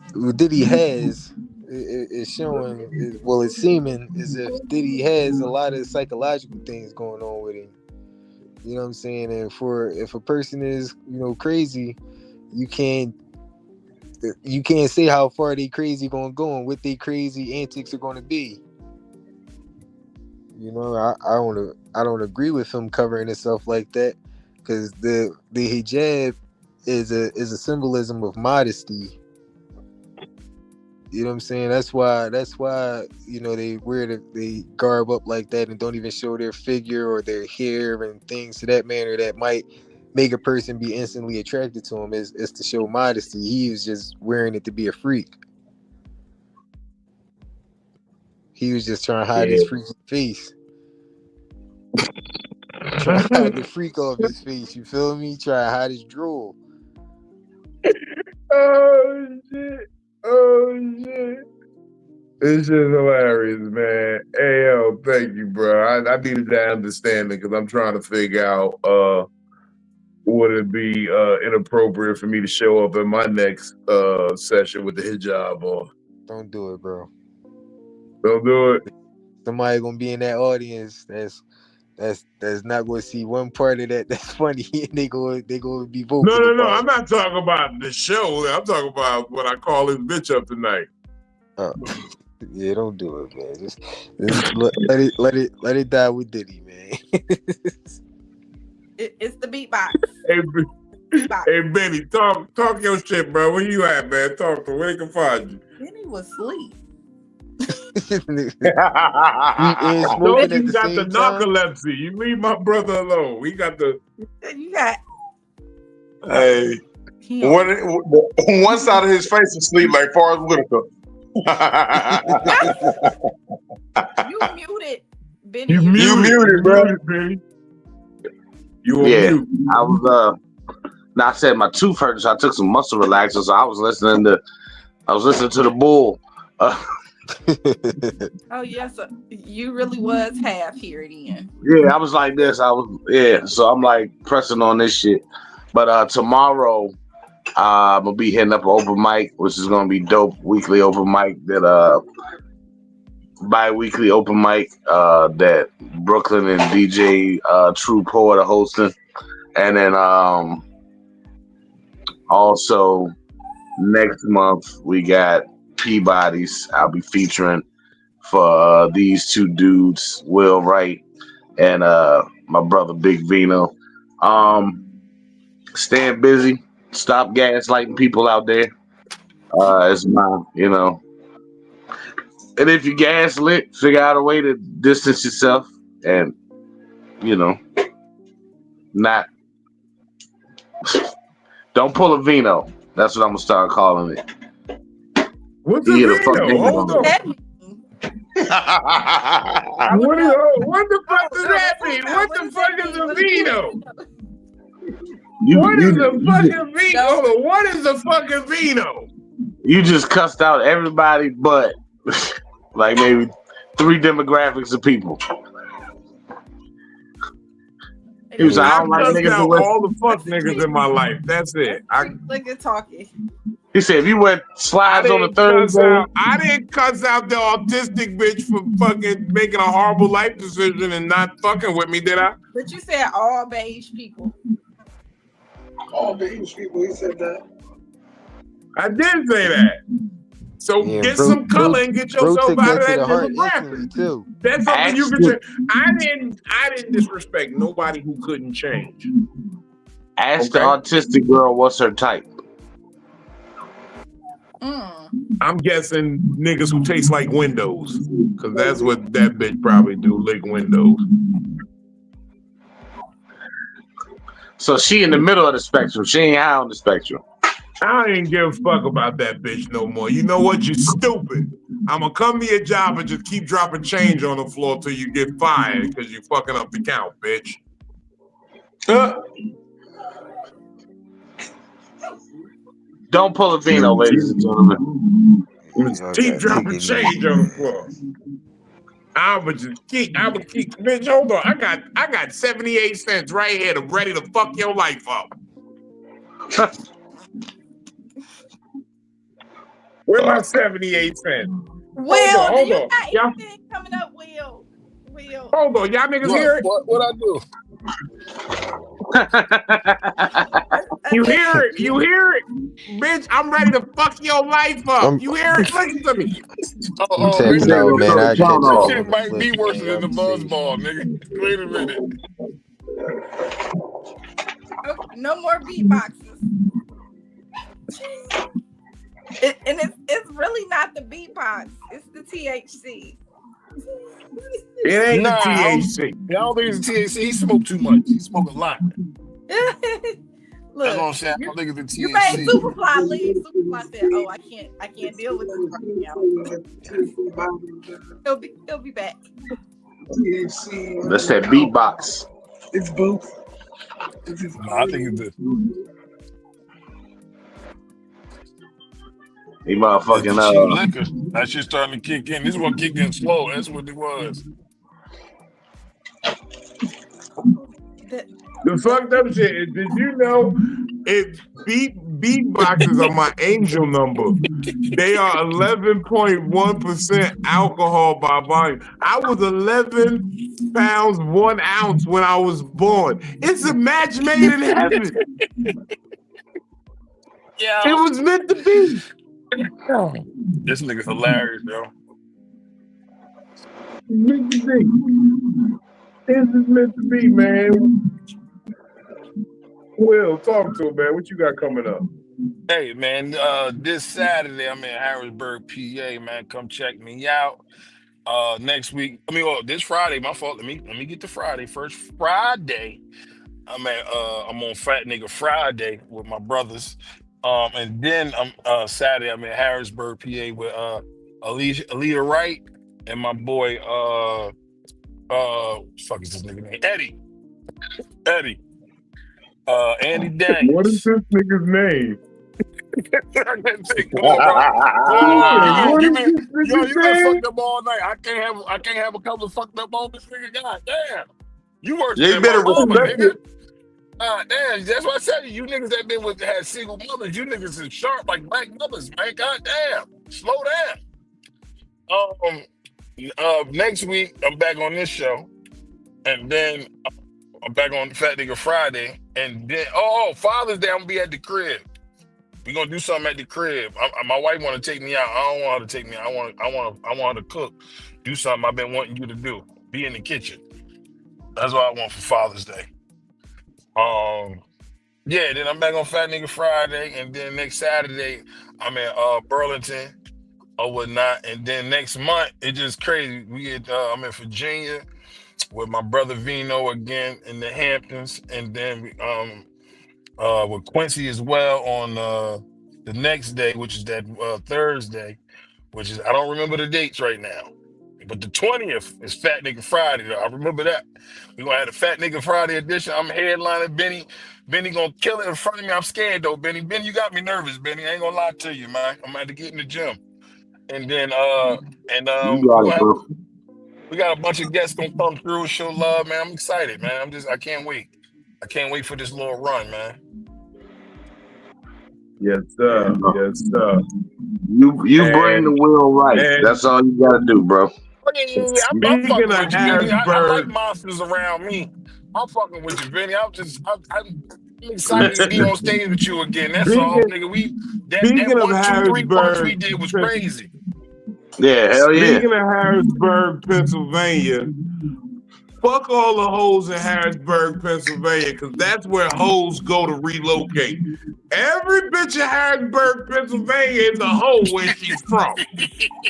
is showing, well, it's seeming as if Diddy has a lot of psychological things going on with him. You know what I'm saying? And if a person is, crazy, you can't say how far they crazy gonna go and what they crazy antics are gonna be. I don't agree with him covering himself like that, because the hijab is a symbolism of modesty. You know what I'm saying? That's why they garb up like that and don't even show their figure or their hair and things to that manner that might make a person be instantly attracted to him. Is to show modesty. He was just wearing it to be a freak. He was just trying to hide his freaky face. Try to hide the freak off his face. You feel me? Try to hide his drool. Oh shit! Oh shit! This is hilarious, man. Hey yo, thank you, bro. I needed that understanding because I'm trying to figure out would it be inappropriate for me to show up in my next session with the hijab on. Don't do it, bro. Don't do it. Somebody gonna be in that audience that's not gonna see one part of that that's funny, and they gonna be vocal. No. I'm not talking about the show. I'm talking about when I call this bitch up tonight. Yeah, don't do it, man. Just let it die with Diddy, man. It's the beatbox. Hey, Benny, talk your shit, bro. Where you at, man? Talk to where they can find you. Benny was asleep. You got the narcolepsy. You leave my brother alone. We got the. You got. Hey, one side of his face is asleep like Forrest Whitaker. You muted, Benny. You muted, bro. Benny. You were mute. I was I said my tooth hurt, so I took some muscle relaxers. So I was listening to the bull. Oh yes, you really was half here then. Yeah, I was like this. So I'm like pressing on this shit. But tomorrow I'm gonna be hitting up an open mic, which is gonna be dope. Weekly open mic bi-weekly open mic that Brooklyn and DJ True Poet are hosting. And then also next month we got Peabody's. I'll be featuring for these two dudes, Will Wright and my brother Big Vino. Staying busy, stop gaslighting people out there. It's my, and if you gaslit, figure out a way to distance yourself and, not. Don't pull a Vino. That's what I'm gonna start calling it. What's a Vino? Hold on. What the fuck does that mean? What the fuck is a Vino? What is a fucking Vino? Hold on. What is a fucking Vino? You just cussed out everybody but like maybe 3 demographics of people. He was like, I don't like niggas out all the fuck niggas in my life. That's it. Look at talking. He said, if you wear slides on the Thursday. I didn't cuss out the autistic bitch for fucking making a horrible life decision and not fucking with me, did I? But you said all beige people. All beige people, he said that. I did say that. So Yeah, get some color and get Bro yourself took out that of to that the heart demographic. instantly too. That's something you can Ask change. I didn't disrespect nobody who couldn't change. Ask the Okay? autistic girl what's her type. I'm guessing niggas who taste like windows, because that's what that bitch probably do, lick windows. So she in the middle of the spectrum. She ain't high on the spectrum. I ain't give a fuck about that bitch no more. You know what? You're stupid. I'm gonna come to your job and just keep dropping change on the floor till you get fired because you fucking up the count, bitch. Don't pull a Vino, ladies and gentlemen. Keep dropping change on the floor. I would keep, bitch, hold on. I got 78 cents right here to ready to fuck your life up. Where my 78 cents? Will, Hold do you on. got Y'all, anything coming up, Will? hold on, y'all niggas hear it? What I do? You hear it? You hear it? Bitch, I'm ready to fuck your life up. You hear it? Listen to me. I'm tapping out, man. I catch This y'all. shit might be worse than the buzzball, nigga. Wait a minute. Okay, no more beatboxes. And it's really not the beatbox. It's the THC. It ain't the THC. I don't think it's the THC. He smoked too much. He smoked a lot. Look, That's what I'm saying. I don't think it's the you made THC. Superfly leave. Superfly said, "Oh, I can't deal with this right now." He'll be back. That's that beatbox. It's both. No, I think it's the He motherfucking cheap liquor. That shit starting to kick in. This one kicked in slow. That's what it was. The fucked up shit is, did you know if beatboxes are my angel number? They are 11.1% alcohol by volume. I was 11 pounds 1 ounce when I was born. It's a match made in heaven. Yeah, it was meant to be. This nigga hilarious, yo. Meant to be. This is meant to be, man. Will, talk to him, man. What you got coming up? Hey, man, this Saturday I'm in Harrisburg, PA, man. Come check me out. Next week, this Friday, my fault. Let me get to Friday first. Friday, I'm on Fat Nigga Friday with my brothers. And then Saturday, I'm in Harrisburg, PA with Aaliyah Wright and my boy fuck is this nigga name? Eddie. Andy Daniels. What is this nigga's name? Come on, bro. You been fucked up all night. I can't have a couple of fucked up moments, nigga. God damn. You worse You than better my mama, respect nigga. it. Damn, that's what I said. You niggas that had single mothers, you niggas is sharp like black mothers, man. God damn. Slow down. Next week I'm back on this show, and then I'm back on Fat Nigga Friday, and then Father's Day I'm gonna be at the crib. We gonna do something at the crib. My wife want to take me out. I don't want her to take me out. I want her to cook. Do something I've been wanting you to do. Be in the kitchen. That's what I want for Father's Day. Then I'm back on Fat Nigga Friday, and then next Saturday I'm at Burlington or whatnot, and then next month it's just crazy. I'm in Virginia with my brother Vino again in the Hamptons, and then with Quincy as well on the next day, which is that Thursday, which is I don't remember the dates right now, but the 20th is Fat Nigga Friday. Though. I remember that. We're gonna have a Fat Nigga Friday edition. I'm headlining Benny. Benny gonna kill it in front of me. I'm scared though, Benny. Benny, you got me nervous, Benny. I ain't gonna lie to you, man. I'm gonna have to get in the gym. And then we got a bunch of guests gonna come through, show love, man. I'm excited, man. I can't wait. I can't wait for this little run, man. Yes, sir. Yes, sir. You bring the wheel right. That's all you gotta do, bro. I'm fucking with you, Benny. I like monsters around me. I'm fucking with you, Benny. I'm excited to be on stage with you again. That's all, nigga. That Speaking of 1, 2, 3 parts we Harrisburg, did was crazy. Yeah, hell yeah. speaking of Harrisburg, Pennsylvania, fuck all the hoes in Harrisburg, Pennsylvania, because that's where hoes go to relocate. Every bitch in Harrisburg, Pennsylvania is a hoe where she's from.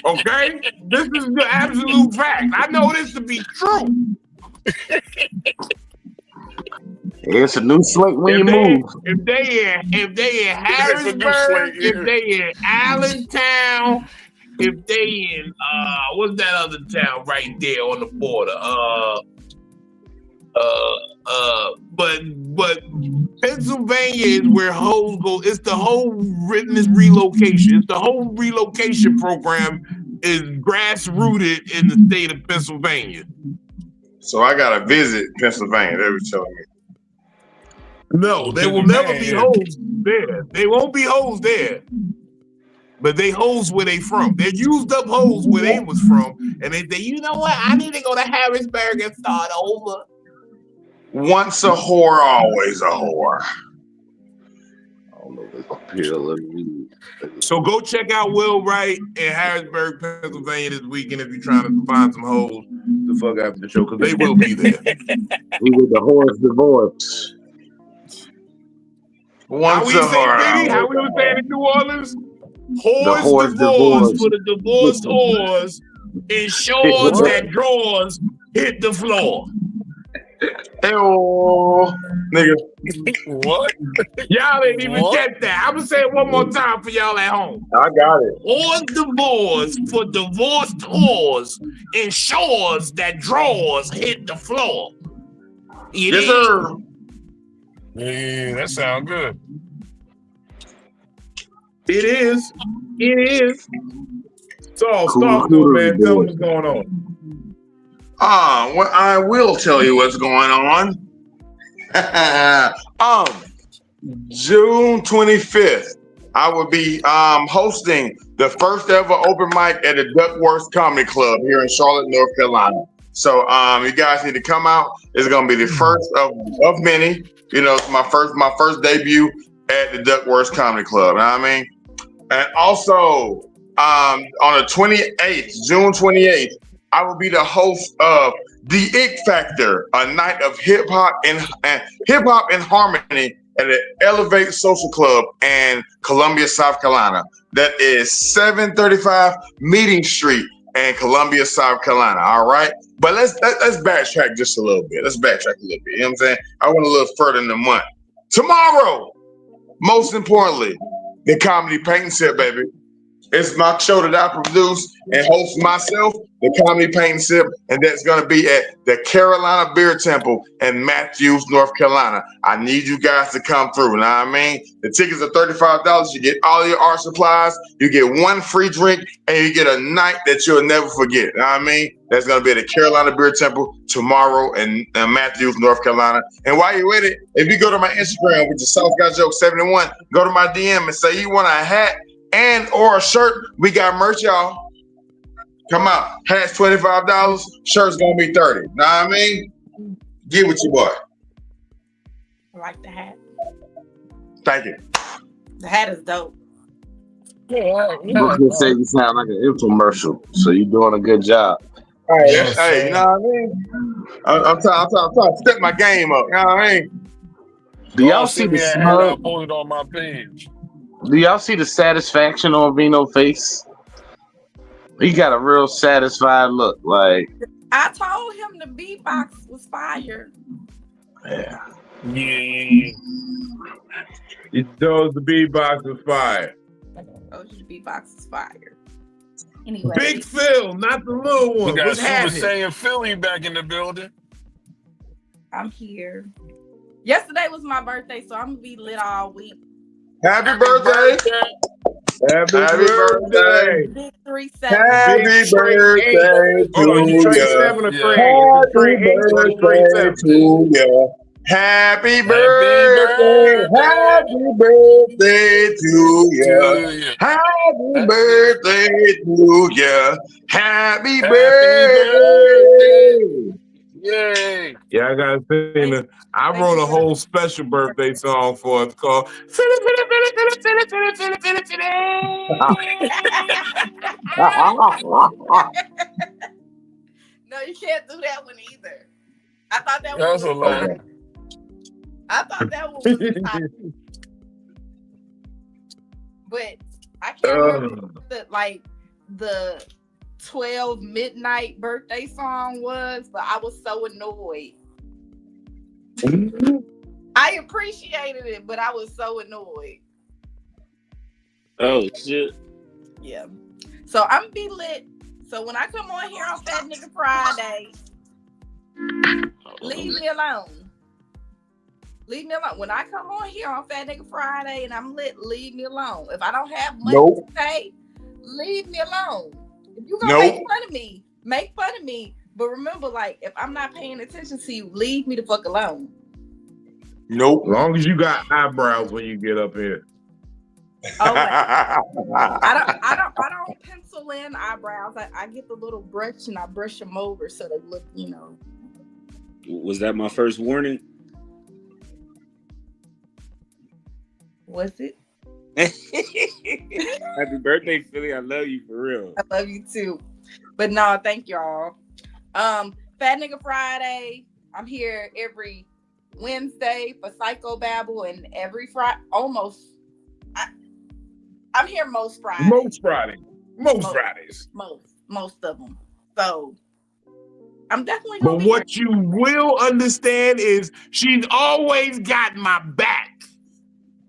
Okay? This is the absolute fact. I know this to be true. It's a new slate when you move. If they in Harrisburg, if they in Allentown, if they in what's that other town right there on the border? But Pennsylvania is where hoes go. It's the whole witness relocation. It's the whole relocation program is grassrooted in the state of Pennsylvania. So I gotta visit Pennsylvania. They were telling me. No, there will never be hoes there. They won't be hoes there. But they hoes where they from. They're used up hoes where they was from. And they say, you know what? I need to go to Harrisburg and start over. Once a whore, always a whore. So go check out Will Wright in Harrisburg, Pennsylvania this weekend if you're trying to find some hoes to fuck after the show, because they will be there. We with the whore's divorce. How we say, Diddy? How we were saying in New Orleans? Whores divorce for the divorced whores in shorts that drawers hit the floor. Ew, nigga. What? Y'all ain't even get that. I'm gonna say it one more time for y'all at home. I got it. Whores divorce for divorced whores in shorts that drawers hit the floor. Yes, sir. Yeah, that sounds good. It is. It is. So, start though, man. Tell me what's going on. Well, I will tell you what's going on. June 25th, I will be hosting the first ever open mic at the Duckworth Comedy Club here in Charlotte, North Carolina. So you guys need to come out. It's gonna be the first of many. You know, my first debut at the Duckworth Comedy Club. You know what I mean? And also on the 28th, June 28th, I will be the host of The Ick Factor, a night of hip hop and harmony at the Elevate Social Club in Columbia, South Carolina. That is 735 Meeting Street in Columbia, South Carolina. All right, but let's backtrack just a little bit. You know what I'm saying? I went a little further in the month. Tomorrow, most importantly, the Comedy Paint Sip, baby. It's my show that I produce and host myself, the Comedy Paint Sip, and that's going to be at the Carolina Beer Temple in Matthews, North Carolina. I need you guys to come through, you know what I mean? The tickets are $35. You get all your art supplies, you get one free drink, and you get a night that you'll never forget, you know what I mean? That's going to be at the Carolina Beer Temple tomorrow in Matthews, North Carolina. And while you're with it, if you go to my Instagram, which is South Guy Joke 71, go to my DM and say you want a hat and or a shirt. We got merch, y'all. Come out. Hat's $25. Shirt's gonna be $30. Know what I mean? Get with your boy. I like the hat. Thank you. The hat is dope. You just say you sound like an infomercial, so you're doing a good job. All right, hey, you know what I mean? I'm trying to step my game up. You know what I mean? Do y'all see the smug? Post on my page. Do y'all see the satisfaction on Vino's face? He got a real satisfied look. Like, I told him the beatbox was fire. Yeah. He told the beatbox was fire. Oh, the beatbox is fire. Anyway. Big Phil, not the little one. We got What's happening? Super Saiyan Philly back in the building. I'm here. Yesterday was my birthday, so I'm gonna be lit all week. Happy birthday! Happy birthday! Big 3-7. Happy birthday to you! Happy birthday! Happy birthday to you! Happy birthday to you! Happy birthday! Yay! Yeah, I gotta sing it. I wrote a whole special birthday song for it called "Finna, Finna, Finna, Finna, Finna, Finna, Finna, Finna, No, you can't do that one either. I thought that one That's was a lie. I thought that one was the top, but I can't remember the 12 midnight birthday song was, but I was so annoyed. I appreciated it, but I was so annoyed. Oh shit. Yeah. So I'm be lit. So when I come on here on Fat Nigga Friday, leave me alone. Leave me alone. When I come on here on Fat Nigga Friday and I'm lit, leave me alone. If I don't have much to say, leave me alone. If you gonna make fun of me, make fun of me. But remember, like, if I'm not paying attention to you, leave me the fuck alone. Nope. As long as you got eyebrows when you get up here. Oh, I don't pencil in eyebrows. I get the little brush and I brush them over so they look, you know. Was that my first warning? Was it? Happy birthday, Philly. I love you for real. I love you too. But no, thank y'all. Fat Nigga Friday. I'm here every Wednesday for Psycho-Babble and every Friday almost. I'm here most Fridays. Most Fridays. Most of them. So I'm definitely gonna be what here. You will understand is she's always got my back.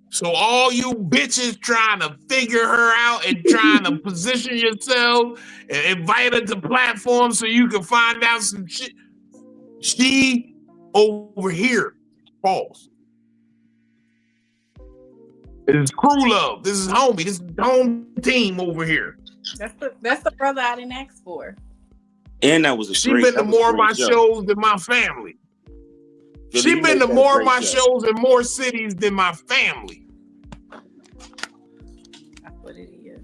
So all you bitches trying to figure her out and trying to position yourself and invite her to platforms so you can find out some shit. She over here. False. This is crew love. This is homie. This is home team over here. That's the brother I didn't ask for. And that was a she been to more of my shows than my family. She been to more of my shows in more cities than my family. That's what it is.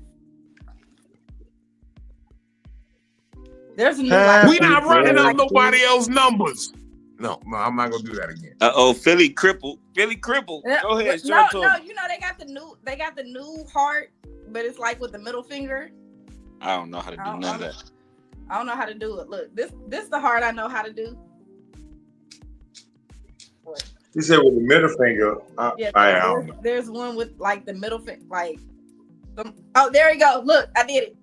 There's a new we not running up nobody else's numbers. No, I'm not gonna do that again. Philly crippled. Go ahead. No, you know they got the new heart, but it's like with the middle finger. I don't know how to do none of that. I don't know how to do it. Look, this is the heart I know how to do. What? He said with the middle finger. There's one with like the middle finger, like. Oh, there you go. Look, I did it.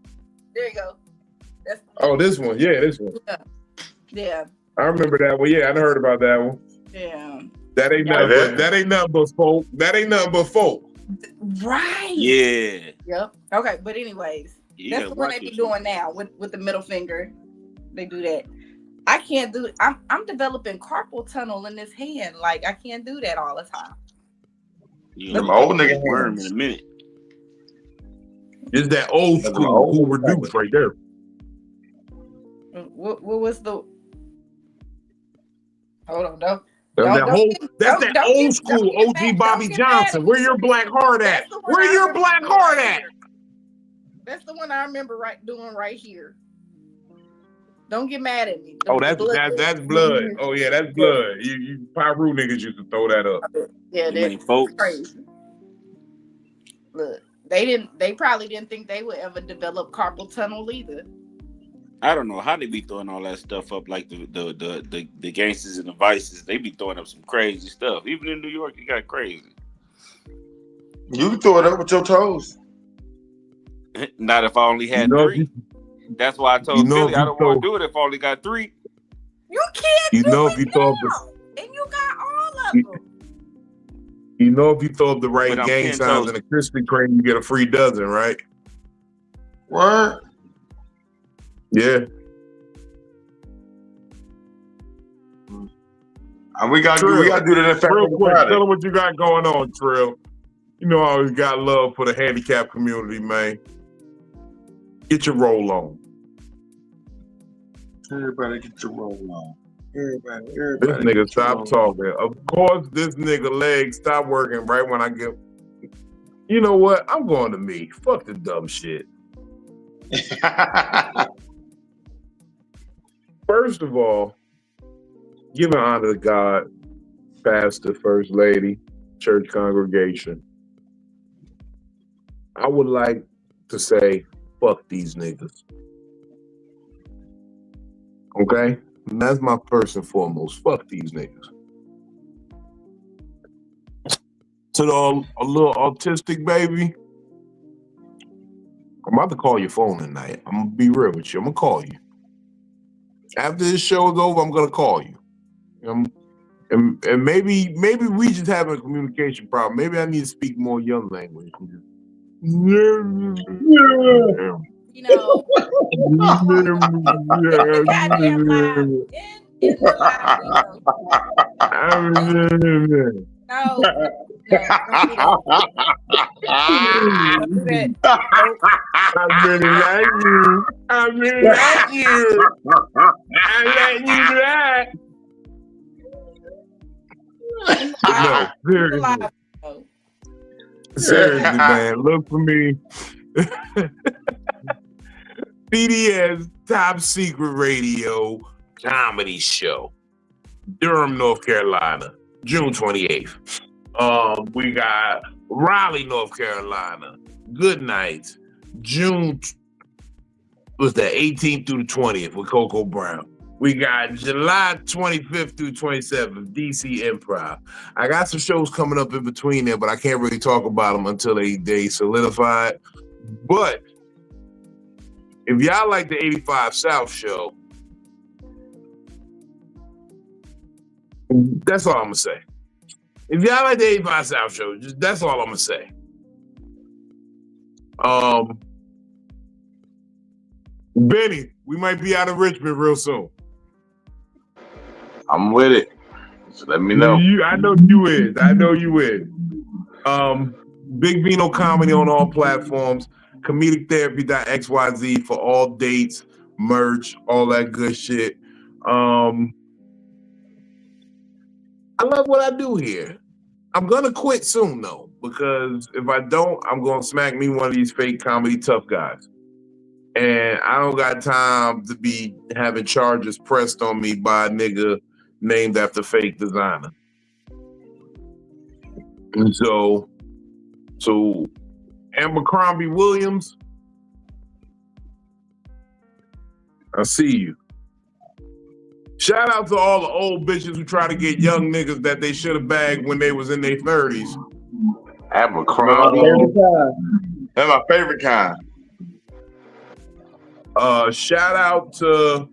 There you go. This one. Yeah, this one. Yeah. I remember that one. Yeah, I heard about that one. Yeah. That ain't nothing but folk. That ain't nothing but folk. Right. Yeah. Yep. Okay, but anyways, that's the one they be doing now with the middle finger. They do that. I can't do it. I'm developing carpal tunnel in this hand. Like I can't do that all the time. Them old nigga worm in a minute. It's that old school who reduced right there. What was the? Hold on, no. That's that old school OG Bobby Johnson. Where your black heart at? Where your black heart at? That's the one I remember doing right here. Don't get mad at me. That's blood. Oh yeah, that's blood. You Pyru niggas used to throw that up. Yeah, that's crazy. Look, they probably didn't think they would ever develop carpal tunnel either. I don't know how they be throwing all that stuff up, like the gangsters and the vices. They be throwing up some crazy stuff. Even in New York, it got crazy. You can throw it up with your toes. Not if I only had three. That's why I told Philly I don't want to do it if I only got three. You can't do it now. And you got all of them. You know if you throw up the right gang signs in a Krispy Kreme, you get a free dozen, right? What? Yeah. And we gotta do that in real quick. Tell them what you got going on, Trill. You know I always got love for the handicapped community, man. Get your roll on. Everybody get your roll on. Everybody. This nigga stop talking. Of course, this nigga legs stop working right when I get. You know what? I'm going to me. Fuck the dumb shit. First of all, giving honor to God, pastor, first lady, church congregation, I would like to say, fuck these niggas. Okay? And that's my first and foremost. Fuck these niggas. To a little autistic baby, I'm about to call your phone tonight. I'm going to be real with you. I'm going to call you. After this show is over, I'm going to call you. And maybe we just have a communication problem. Maybe I need to speak more young language. You know, goddamn live in the live video. No, don't do that. I really like you. I really like you. I let you back. No, seriously. Seriously, man. Look for me. PDS Top Secret Radio Comedy Show. Durham, North Carolina, June 28th. We got Raleigh, North Carolina. Good night. June was the 18th through the 20th with Coco Brown. We got July 25th through 27th, DC Improv. I got some shows coming up in between there, but I can't really talk about them until they solidified. But if y'all like the 85 South show, that's all I'm gonna say. If y'all like the 85 South show, that's all I'm gonna say. Benny, we might be out of Richmond real soon. I'm with it. So let me know. I know you is. I know you is. Big Vino Comedy on all platforms. ComedicTherapy.xyz for all dates, merch, all that good shit. I love what I do here. I'm gonna quit soon though, because if I don't, I'm gonna smack me one of these fake comedy tough guys. And I don't got time to be having charges pressed on me by a nigga named after fake designer. And so Abercrombie Williams, I see you. Shout out to all the old bitches who try to get young niggas that they should have bagged when they was in their 30s. Abercrombie. That's my favorite kind. Shout out to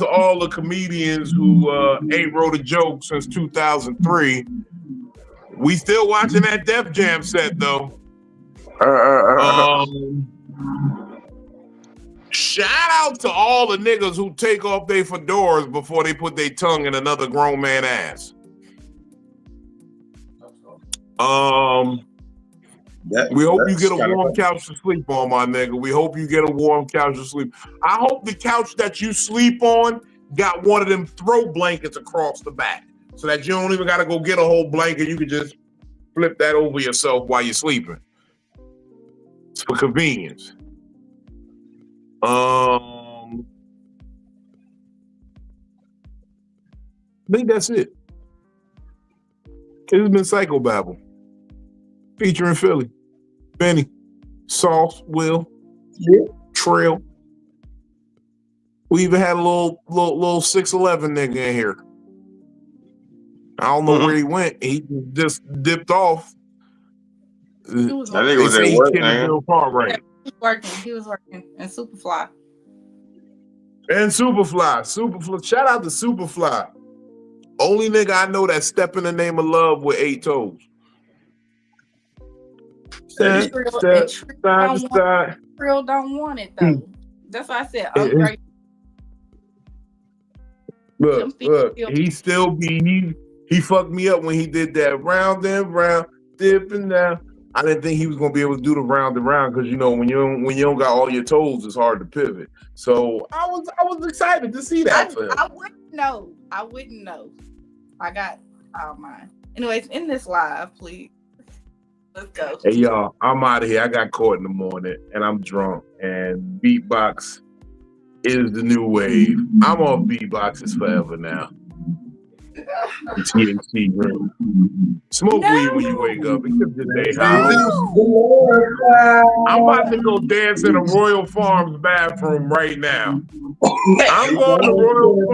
all the comedians who ain't wrote a joke since 2003. We still watching that Def Jam set though. Shout out to all the niggas who take off their fedoras before they put their tongue in another grown man ass. We hope you get a warm couch to sleep on, my nigga. We hope you get a warm couch to sleep. I hope the couch that you sleep on got one of them throw blankets across the back so that you don't even got to go get a whole blanket. You can just flip that over yourself while you're sleeping. It's for convenience. I think that's it. It's been Psycho-Babble. Featuring Philly, Benny, Sauce, Will, Trail. We even had a little 6'11" nigga in here. I don't know where he went. He just dipped off. I think it was at work, man. He was working in Superfly. Superfly. Shout out to Superfly. Only nigga I know that step in the name of love with 8 toes. Trill don't want it though. That's why I said great. Look, he fucked me up when he did that round and round, dipping down. I didn't think he was gonna be able to do the round and round because you know when you don't got all your toes, it's hard to pivot. So I was excited to see that. I wouldn't know. I got all mine. Anyways, in this live, please. Let's go. Hey y'all, I'm out of here. I got caught in the morning and I'm drunk and beatbox is the new wave. I'm off beatboxes forever now. The THC room. Smoke weed when you wake up. It gives your day high. I'm about to go dance in a Royal Farms bathroom right now. I'm going to Royal Farms.